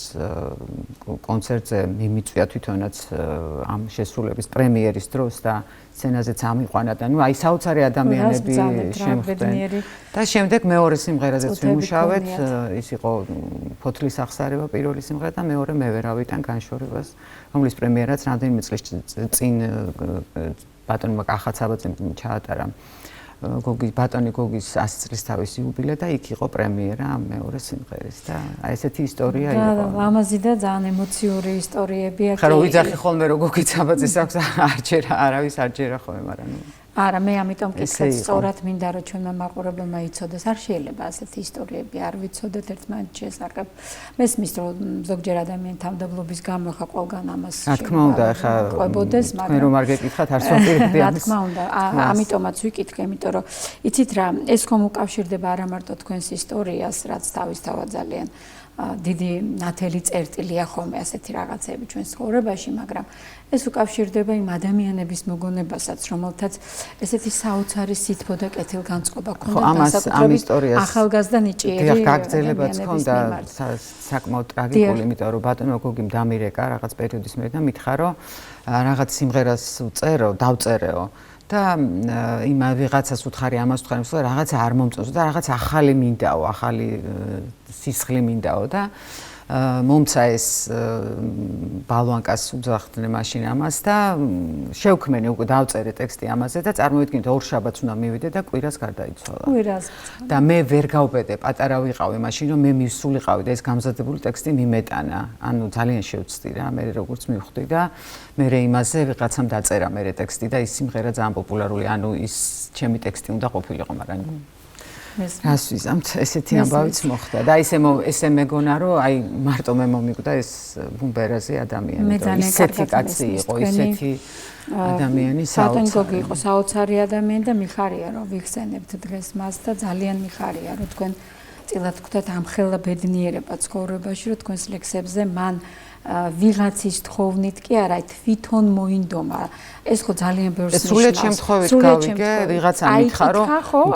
კონცერტზე მიმიწვია თვითონაც ამ შესრულების პრემიერის დროს და სცენაზეც ამიყვანა და ნუ აი საოცარი ადამიანები შემხვდნენ და შემდეგ მეორე სიმღერაზეც ვიმუშავეთ ის იყო ფოთლის აღსარება პირველი სიმღერა და მეორე მე ვერავიდან განშორებას რომლის პრემიერაც რამდენიმე წლის წინ ბატონმა კახაცაბაძემ ჩაატარა ბატონი გოგის 100 წლის თავის იუბილე და იქ იყო პრემიერა ამ მეორე სიმღერის და აი ესეთი ისტორია იყო. და ლამაზი და ძალიან ემოციური ისტორიებია. ხარო ვიძახი ხოლმე რომ გოგი ცაბაძეს აქვს არჯერა არავის არჯერა ხოლმე მაგრამ არა მე ამიტომ კითხეთ სწორად მინდა რომ ჩვენმა მაყურებელმა იცოდეს არ შეიძლება ასეთი ისტორიები არ ვიცოდეთ ერთმანეთს შესახებ მესმის რომ ზოგჯერ ადამიანი თავდაბლობის გამო ხა ყველგან ამას რა თქმა უნდა ხა ყვებოდეს მაგრამ რომ არ გეკითხათ არ სწორდება რა თქმა უნდა ამიტომაც ვიკითხე იმიტომ რომ იცით რა ეს ხომ უკავშირდება არა მარტო თქვენს ისტორიას რაც თავისთავად ძალიან დიდი ნათელი წერტილია ხოლმე ასეთი რაღაცები ჩვენს ცხოვრებაში, მაგრამ ეს უკავშირდება იმ ადამიანების მოგონებასაც, რომელთაც ესეთი საოცარი სითბო და კეთილგანწყობა ჰქონდა განსაკუთრებით ახალგაზრდა ნიჭიერი ადამიანების. გაგრძელებაც ჰქონდა საკმაოდ ტრაგიკული, იმიტომ რომ ბატონო გოგიმ დამირეკა რაღაც პერიოდის მერე და მითხრა რომ რაღაც სიმღერას დავწერეო. და იმ ვიღაცას უთხარი ამას უთხარი რომ რაღაცა არ მომწონს და რაღაც ახალი მინდაო, ახალი სისხლი მინდაო და მომცა ეს ბალვანკას უძახდნენ მაშინ ამას და შევქმენი უკვე დავწერე ტექსტი ამაზე და წარმოვიდგინეთ ორ შაბათს უნდა მივიდე და კვირას გარდაიცვალა. კვირას. და მე ვერ გავბედე, პატარა ვიყავი მაშინ რომ მე მივსულიყავი და ეს გამზადებული ტექსტი მიმეტანა. ანუ ძალიან შევწდი რა, მე როგორც მივხვდი და მე იმაზე ვიღაცამ დაწერა მე ტექსტი და ის სიმღერა ძალიან პოპულარული, ანუ ის ჩემი ტექსტი უნდა ყოფილიყო, მაგრამ რას ვიზამთ, ესეთი ამბავიც მოხდა და ესე მეგონა რომ აი მარტო მე მომიკვდა ეს ბუმბერაზე ადამიანი და ისეთი კაცი იყო, ისეთი ადამიანი საოცარი. ბატონი იყო საოცარი ადამიანი და მიხარია რომ ვიხსენებთ დღეს მას და ძალიან მიხარია რომ თქვენ წილად გქონდათ ამხელა ბედნიერება ცხოვრებაში, რომ თქვენს ლექსებზე მან ვიღაცის თხოვნით კი არა, თვითონ მოინდომა. ეს ხო ძალიან ბევრს ნიშნავს. სრულიად შემთხვევით გავიგე, ვიღაცა მითხრა რომ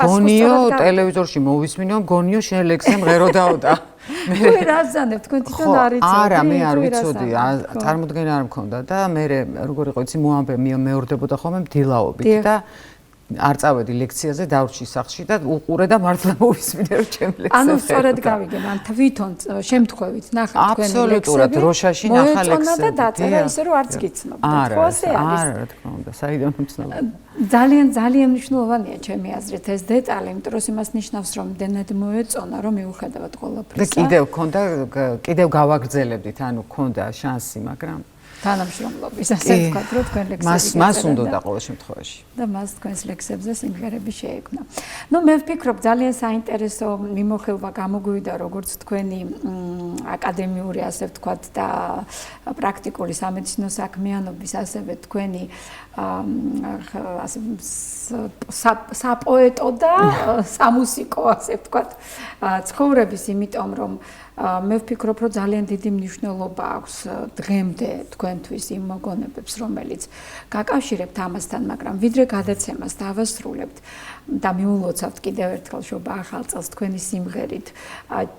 გონიო ტელევიზორში მოვისმინო, გონიო შენ ლექსზე მღეროდაო და მე რა ზანებ, თქვენ თვითონ არ იცოდი? არა, მე არ ვიცოდი, წარმოდგენა არ მქონდა და მე როგორ იყო იცი მოამბე მეორდებოდა ხოლმე მდილაობით და არ წავედი ლექციაზე დავრჩი სახლში და უყურე და მართლა მოვისმინე რომ ჩემ ლექსებზე. ანუ სწორედ გავიგე, მან თვითონ შემთხვევით ნახა თქვენი ლექსები. აბსოლუტურად როშაში ნახა ლექსები. მოეწონა და დაწერა ისე რომ არც გიცნობდა. ხო ასე არის. არა, რა თქმა უნდა, საიდან მცნობა. ძალიან მნიშვნელოვანია ჩემი აზრით ეს დეტალი, იმიტომ რომ იმას ნიშნავს რომ დენად მოეწონა, რომ მიუხედავად ყველაფრისა. და კიდევ გავაგრძელებდით, ანუ გქონდა შანსი, მაგრამ თანამშრომლობის ასე ვთქვათ, რომ თქვენ ლექსები მას უნდა ყოველ შემთხვევაში. და მას თქვენს ლექსებზე სიმღერები შეექმნა. ნუ მე ვფიქრობ ძალიან საინტერესო მიმოხილვა გამოგვივიდა როგორც თქვენი აკადემიური ასე ვთქვათ და პრაქტიკული სამედიცინო საქმიანობის ასევე თქვენი ასე საპოეტო და სამუსიკო ასე ვთქვათ ცხოვრების, იმიტომ რომ მე ვფიქრობ, რომ ძალიან დიდი მნიშვნელობა აქვს დღემდე თქვენთვის იმ მოგონებებს, რომელიც გაკავშირებთ ამასთან, მაგრამ ვიდრე გადაცემას დავასრულებთ და მიულოცავთ კიდევ ერთხელ შობა ახალ წელს თქვენი სიმღერით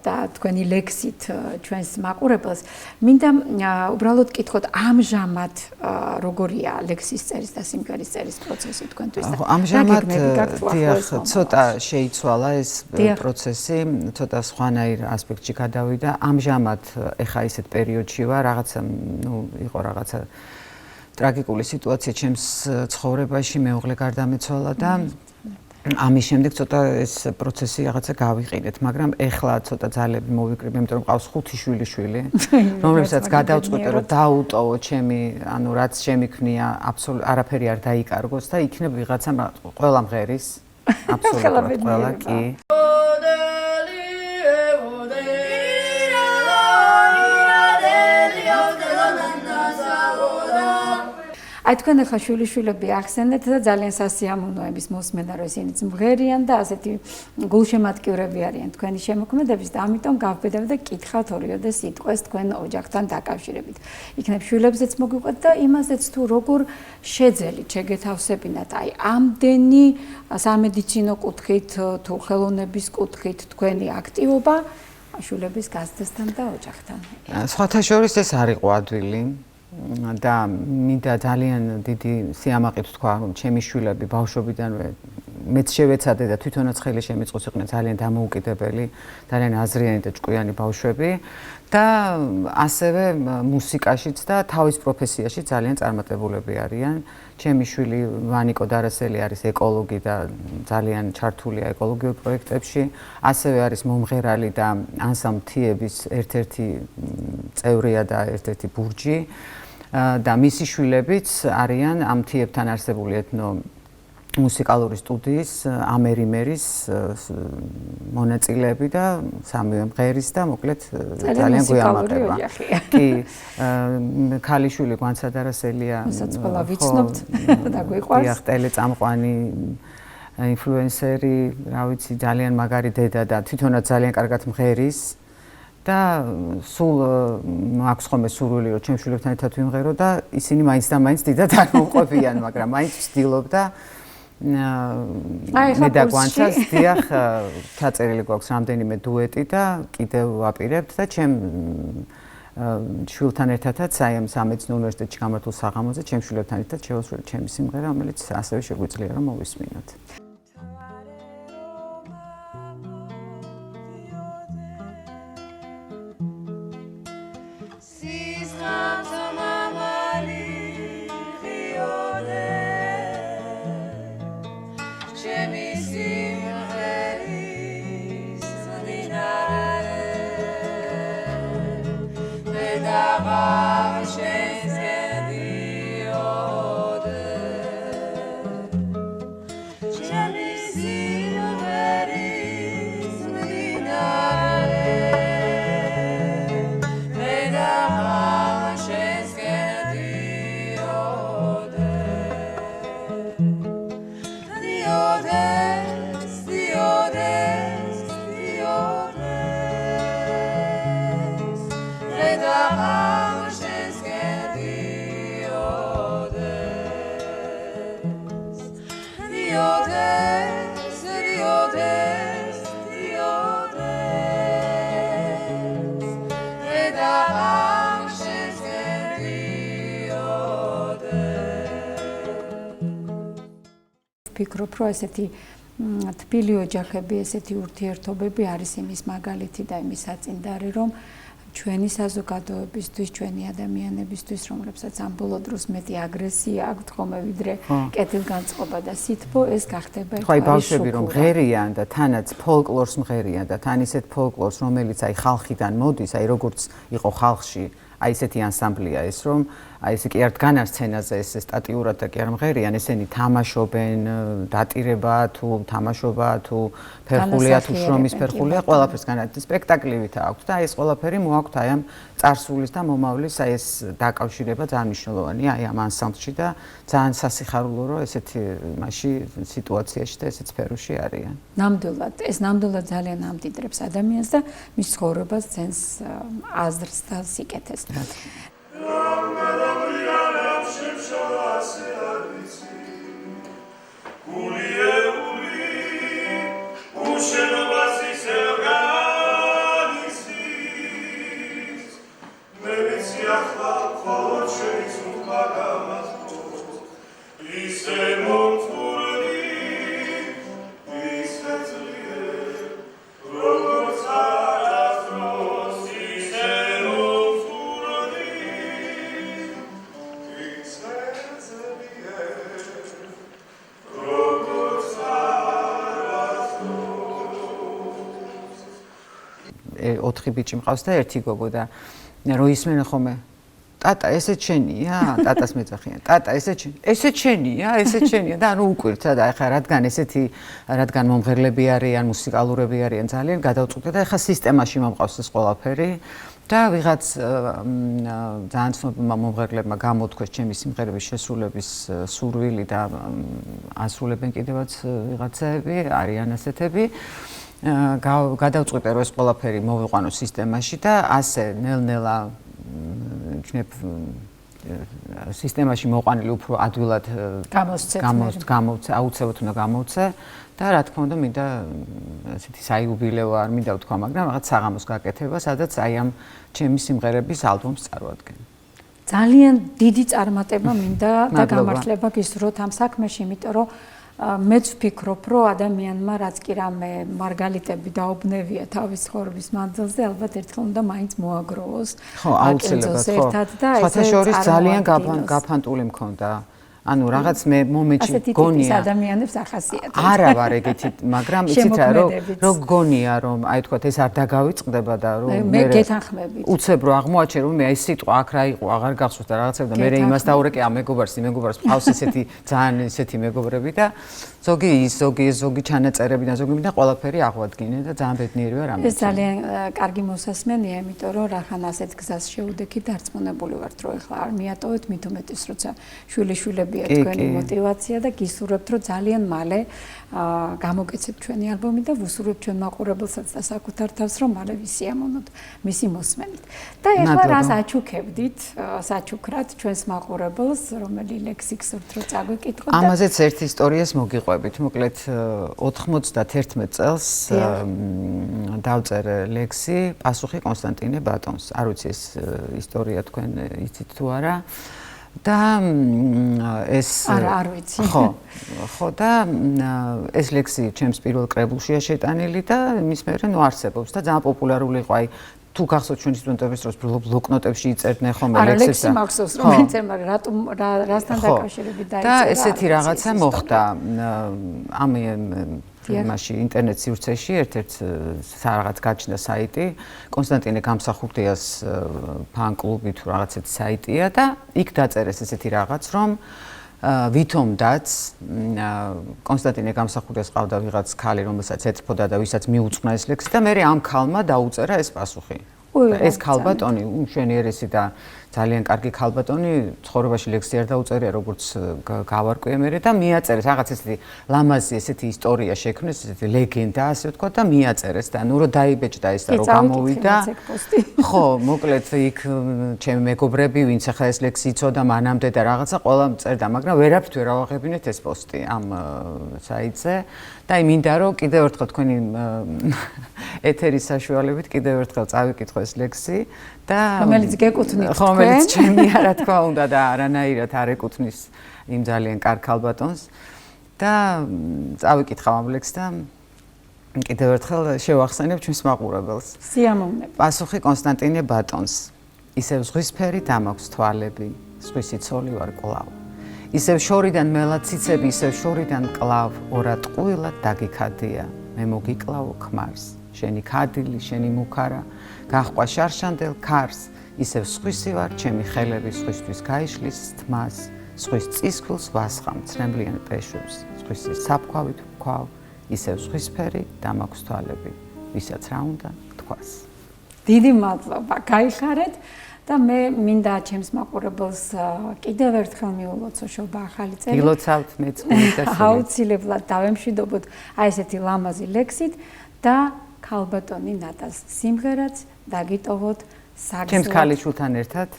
და თქვენი ლექსით ჩვენს მაყურებელს, მინდა უბრალოდ კითხოთ ამჟამად როგორია ლექსის წერის და სიმღერის წერის პროცესი თქვენთვის? ამჟამად ცოტა შეიცვალა ეს პროცესი, ცოტა სხვანაირ ასპექტში გადავიდა. ამჟამად ეხა ისეთ პერიოდში ვარ, რაღაცა იყო რაღაცა ტრაგიკული სიტუაცია ჩემს ცხოვრებაში, მეუღლე გარდამეცვალა და ამის შემდეგ ცოტა ეს პროცესი რაღაცა გავიყიდეთ, მაგრამ ეხლა ცოტა ძალები მოვიკრიბე, იმიტომ რომ ყავს 5 შვილიშვილი, რომლებსაც გადავწყვიტე რომ დაუტოვო ჩემი, ანუ რაც შემიქმნია, აბსოლუტურად არაფერი არ დაიკარგოს და იქნებ ვიღაცა ყველა მღერის, აბსოლუტურად ყველა კი. აი თქვენ ახლა შვილიშვილები ახსენეთ და ძალიან სასიამოვნოა იმის მოსმენა, რომ ისინი მღერიან და ასეთი გულშემატკივრები არიან თქვენი შემოქმედების და ამიტომ გავბედავ და კითხავთ ორიოდე სიტყვას თქვენ ოჯახთან დაკავშირებით. იქნებ შვილებზეც მოგვიყვეთ და იმაზეც თუ როგორ შეძელით, შეგეთავსებინათ აი ამდენი სამედიცინო კუთხით თუ ხელოვნების კუთხით თქვენი აქტივობა შვილების გაზრდასთან და ოჯახთან. სხვათა შორის ეს არ იყო ადვილი და მინდა ძალიან დიდი სიამაყით თქვა, რომ ჩემი შვილები ბავშვობიდანვე მეც შევეცადე და თვითონაც ხელი შემიწყოს იყვნენ ძალიან დამოუკიდებელი, ძალიან აზრიანი და ჭკვიანი ბავშვები და ასევე მუსიკაშიც და თავის პროფესიაში ძალიან წარმატებულები არიან. ჩემი შვილი ვანიკო დარასელი არის ეკოლოგი და ძალიან ჩართულია ეკოლოგიურ პროექტებში, ასევე არის მომღერალი და ანსამბლ თიების ერთ-ერთი წევრია და ერთ-ერთი ბურჯი და მისი შვილებიც არიან ამ თიებთან არსებული ეთნო მუსიკალური სტუდიის ამერიმერის მონაწილეები და სამივე მღერის და მოკლედ ძალიან გვიამაყება. კი, ქალიშვილი გვანცა დარასელია. საწყოლა ვიცნობთ და გვიყვარს. დიახ, ტელეწამყვანი ინფლუენსერი, რა ვიცი, ძალიან მაგარი დედა და თვითონაც ძალიან კარგად მღერის. და სულ აქვს ხოლმე სურვილი რომ ჩემ შვილებთან ერთად ვიმღერო და ისინი მაინც და მაინც დიდად არ მომყვებიან, მაგრამ მაინც ვცდილობდა მე და გვანცას დიახ ჩაწერილი გვაქვს რამდენიმე დუეტი და კიდევ ვაპირებთ და ჩემ შვილთან ერთადაც აი ამ სამედიცინო უნივერსიტეტში გამართულ საღამოზე ჩემ შვილებთან ერთად შევასრულეთ ჩემი სიმღერა, რომელიც ასევე შეგვიძლია რომ მოვისმინოთ. ვფიქრობ, რომ ესეთი თბილი ოჯახები, ესეთი ურთიერთობები არის იმის მაგალითი და იმის საწინდარი, რომ ჩვენი საზოგადოებისთვის, ჩვენი ადამიანებისთვის, რომლებსაც ამ ბოლო დროს მეტი აგრესია აქვთ ხოლმე ვიდრე კეთილგანწყობა და სითბო, ეს გახდება ხო, აი ბავშვები რომ მღერიან და თანაც ფოლკლორს მღერიან და თან ისეთ ფოლკლორს, რომელიც აი ხალხიდან მოდის, აი როგორც იყო ხალხში, აი ესეთი ანსამბლია ეს, რომ აი ესე კი არ დგანარ სცენაზე ესე სტატიურად და კი არ მღერიან, ესენი თამაშობენ, დატირება თუ თამაშობა თუ ფერხულია თუ შრომის ფერხულია, ყველაფერს განაცხადი სპექტაკლივითა აქვს და ეს ყველაფერი მოაქვთ აი ამ წარსულის და მომავლის აი ეს დაკავშირება ძალიან მნიშვნელოვანია აი ამ ანსამბლში და ძალიან სასიხარულო რომ ესეთი მასში სიტუაციაში და ესეთ სფეროში არიან. ნამდვილად, ეს ნამდვილად ძალიან ამდიდრებს ადამიანს და მის ცხოვრებას ძენს აზრს და სიკეთეს. ოთხი ბიჭი მყავს და ერთი გოგო და რო ისმენ ხოლმე ტატა ესე ჩენია, ტატას მეძახიან. ტატა ესე ჩენია და ანუ უკვირთა და ეხლა რადგან მომღერლები არიან, მუსიკალურები არიან ძალიან გადავწყვიტე და ეხლა სისტემაში მომყავს ეს ყველაფერი და ვიღაც ძალიან ცნობილმა მომღერლებმა გამოთქვეს ჩემი სიმღერების შესრულების სურვილი და ასრულებენ კიდევაც ვიღაცები, არიან ასეთები. გადავწყვიტე რომ ეს ყველაფერი მოვიყვანო სისტემაში და ასე ნელ-ნელა იქნებ სისტემაში მოყვანილი უფრო ადვილად აუცილებლად უნდა გამოვცე და რა თქმა უნდა მინდა ესეთი საიუბილეო არ მინდა ვთქვა, მაგრამ რაღაც საღამოს გაკეთება, სადაც აი ამ ჩემი სიმღერების ალბომს წარვადგენ. ძალიან დიდი წარმატება მინდა და გამართლება გისურვოთ ამ საქმეში, იმიტომ რომ მეც ვფიქრობ, რომ ადამიანმა რაც კი რამე მარგალიტები დაობნევია თავის ცხოვრების მანძილზე, ალბათ ერთხელ უნდა მაინც მოაგროვოს. ხო, აუცილებლად ხო. სხვათა შორის ძალიან გაფანტული მქონდა. ანუ რაღაც მე მომენტში გონია ადამიანებს ახასიათებს. არა ვარ ეგეთი, მაგრამ იცით რა, რომ გონია რომ აი თქვა ეს არ დაგავიწყდება და რომ მე გეთანხმებით. უცებ რომ აღმოაჩენ რომ მე აი სიტყვა აქ რა იყო, აღარ გახსოვს და რაღაცები და მე იმას დაურეკე ამ მეგობარს ფავს ესეთი ძალიან ესეთი მეგობრები და ზოგი ჩანაწერები და ზოგი მინდა ყველაფერი აღვადგინე და ძალიან ბედნიერი ვარ ამით. ეს ძალიან კარგი მოსასმენია, იმიტომ რომ რახან ასეთ გზას შევდექით, დარწმუნებული ვართ, რომ ეხლა არ მიატოვეთ, მით უმეტეს როცა შვილიშვილებია თქვენი мотивация და გისურვებთ, რომ ძალიან მალე გამოგეცებთ ჩვენი ალბომი და ვუსურვებთ ჩვენ მაყურებელსაც და საკუთარ თავს, რომ მალე ვისიამოვნოთ მისი მოსმენით. და ეხლა რას აჩუქებდით, საჩუქრად ჩვენს მაყურებელს, რომელი ლექსი გსურთ რომ წაგვიკითხოთ და ამაზეც ერთ ისტორიას მოგიყვებით. მოკლედ 91 წელს დავწერე ლექსი პასუხი კონსტანტინე ბატონს. არ ვიცი ეს ისტორია თქვენ იცით თუ არა. და ეს არ ვიცი. ხო და ეს ლექსი ჩემს პირველ კრებულშია შეტანილი და მის მერე ნუ არსებობს და ძალიან პოპულარული იყო. აი თუ გახსოვთ ჩვენი სტუდენტების დროს ბლოკნოტებში იწერდნენ ხოლმე ლექსებს. არა ლექსი მახსოვს რომ ეწერ, მაგრამ რატომ რასთან დაკავშირებით დაიწერა. და ესეთი რაღაცა მოხდა. ამ იმაში ინტერნეტ სივრცეში ერთ-ერთ რაღაც გაჩნდა საიტი კონსტანტინე გამსახურდიას ფან კლუბი თუ რაღაცეთი საიტია და იქ დაწერეს ესეთი რაღაც რომ ვითომ დაც კონსტანტინე გამსახურდიას ყავდა ვიღაც ქალი რომელსაც ეწფოდა და ვისაც მიუძღვნა ეს ლექსი და მე ამ ქალმა დაუწერა ეს პასუხი. ეს ქალბატონი უმშვენიერესი და ძალიან კარგი ქალბატონი ცხოვრებაში ლექსი არ დაუწერია როგორც გავარკვიე მე და მიაწერეს რაღაც ესეთი ლამაზი ესეთი ისტორია შექმნეს ესეთი ლეგენდა ასე ვთქვა და მიაწერეს და ნუ რომ დაიბეჭდა ეს და რომ გამოვიდა ხო მოკლედ იქ ჩემი მეგობრები ვინც ახლა ეს ლექსი იცოდა მანამდე და რაღაცა ყველამ წერდა მაგრამ ვერაფრით ვერ ავაღებინეთ ეს პოსტი ამ საიტზე და აი მინდა რომ კიდევ ერთხელ თქვენი ეთერის საშუალებით კიდევ ერთხელ წავიკითხო ეს ლექსი და რომელიც გეკუთვნით თქვენ რომელიც ჩემი რა თქმა უნდა და არანაირად არ ეკუთვნის იმ ძალიან კარგ ქალბატონს და წავიკითხავ ამ ლექსს და კიდევ ერთხელ შევახსენებ ჩვენს მაყურებელს. სიამოვნებით. პასუხი კონსტანტინე ბატონს. ისევ ზღვისფერი დამაქვს თვალები, ზღვისი ცოლი ვარ კვლავ. ისევ შორიდან მელაციცები, ისევ შორიდან კლავ, ორა ტყუილად დაგიქადია, მე მოგიკლავო ქმარს, შენი ქადილი, შენი მუქარა, გაჰყვა შარშანდელ ქარს, ისევ სხვისი ვარ, ჩემი ხელები სხვისთვის გაიშლის თმას, სხვის წისქვილს ვასხამ ცრემლიან პეშებს, სხვისი საფქვავით ვქვავ, ისევ ზღვისფერი დამაქვს თვალები, ვისაც რა უნდა თქვას. დიდი მადლობა, გაიხარეთ. და მე მინდა ჩემს მაყურებელს კიდევ ერთხელ მიულოცო შობა ახალი წელი. გილოცავთ მეც გულით. აუცილებლად დავემშვიდობოთ აი ესეთი ლამაზი ლექსით და ქალბატონი ნატას სიმღერაც დაგიტოვოთ საგზო. ჩემს ქალიშვილთან ერთად,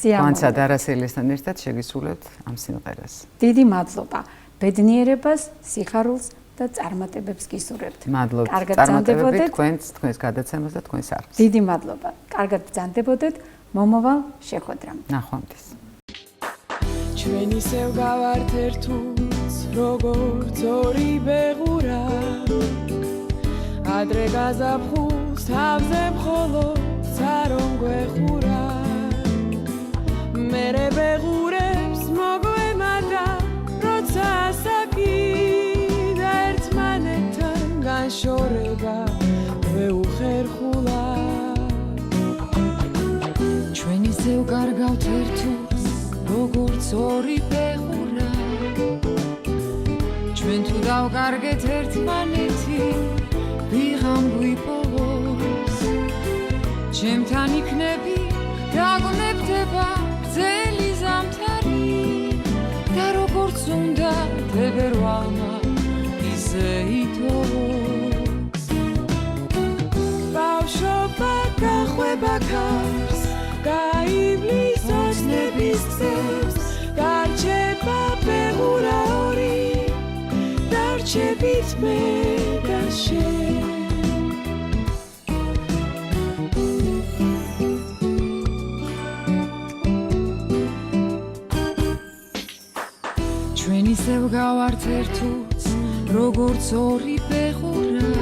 ვანცა დარასელიესთან ერთად შეგისრულებთ ამ სიმღერას. დიდი მადლობა. ბედნიერებას, სიხარულს და წარმატებებს გისურვებთ. მადლობთ. წარმატებებით თქვენს გადაცემას და თქვენს არხს. დიდი მადლობა. კარგად ბრძანდებოდეთ. მომავალ შეხვედრამდე. ნახვამდის. ჩვენ ისევ გავართ ერთუც, როგორც ორი ბეღურა. ადრე გაზაფხულს თავზე მხოლოდ სარომ გვეხურა. მერე ბეღურებს მოგვემატა, როცა ასაკი და ერთმანეთთან განშორება ვეუხერხულა. ჩვენ ისევ კარგავთ ერთ ორი ფეხურა ჩვენ თუ დავკარგეთ ერთმანეთი ვიღამ გვიპოვოს ჩემთან იქნები დაგვნებდება გრძელი ზამთარი და როგორც უნდა თებერვალმა ისე ითოვოს ბავშვობა გახვება ქარს გაივლის ოცნების გზებს გარჩება ფეხურა ორი დარჩებით მე და შენ ჩვენ ისევ გავართ ერთუց როგორც ორი ფეხურა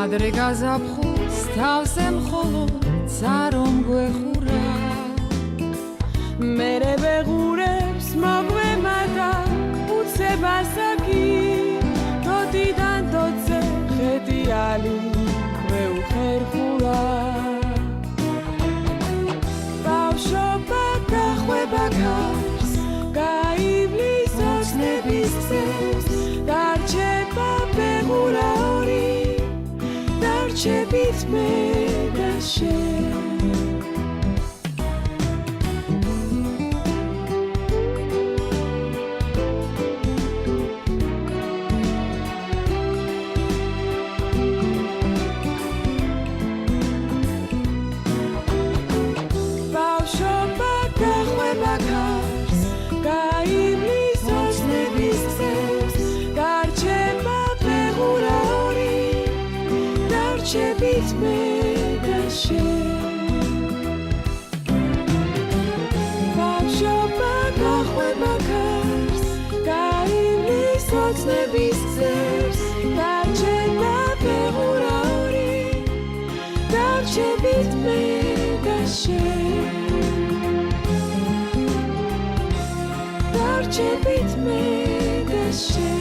ადრე გაზაფხულს თავზე მხოლოდ სარომ გვეხურა მერე ვეღურებს მოგვემატა უცებასაკი თოდიდან თოდზე ხედიალი გვეუხერხულა ბავშვობა გახვება ქარს გაივლის ოცნების გზებს დარჩება ფეხურა ორი დარჩებით მე და შენ ბავშვობა გახვება ქარს გაივლის ოცნების გზებს დარჩება ფეხურა ორი დარჩებით მე და შენ ბავშვობა გახვება ქარს გაივლის ოცნების გზებს დარჩება ფეხურა ორი დარჩებით მე და შენ დარჩებით მე და შენ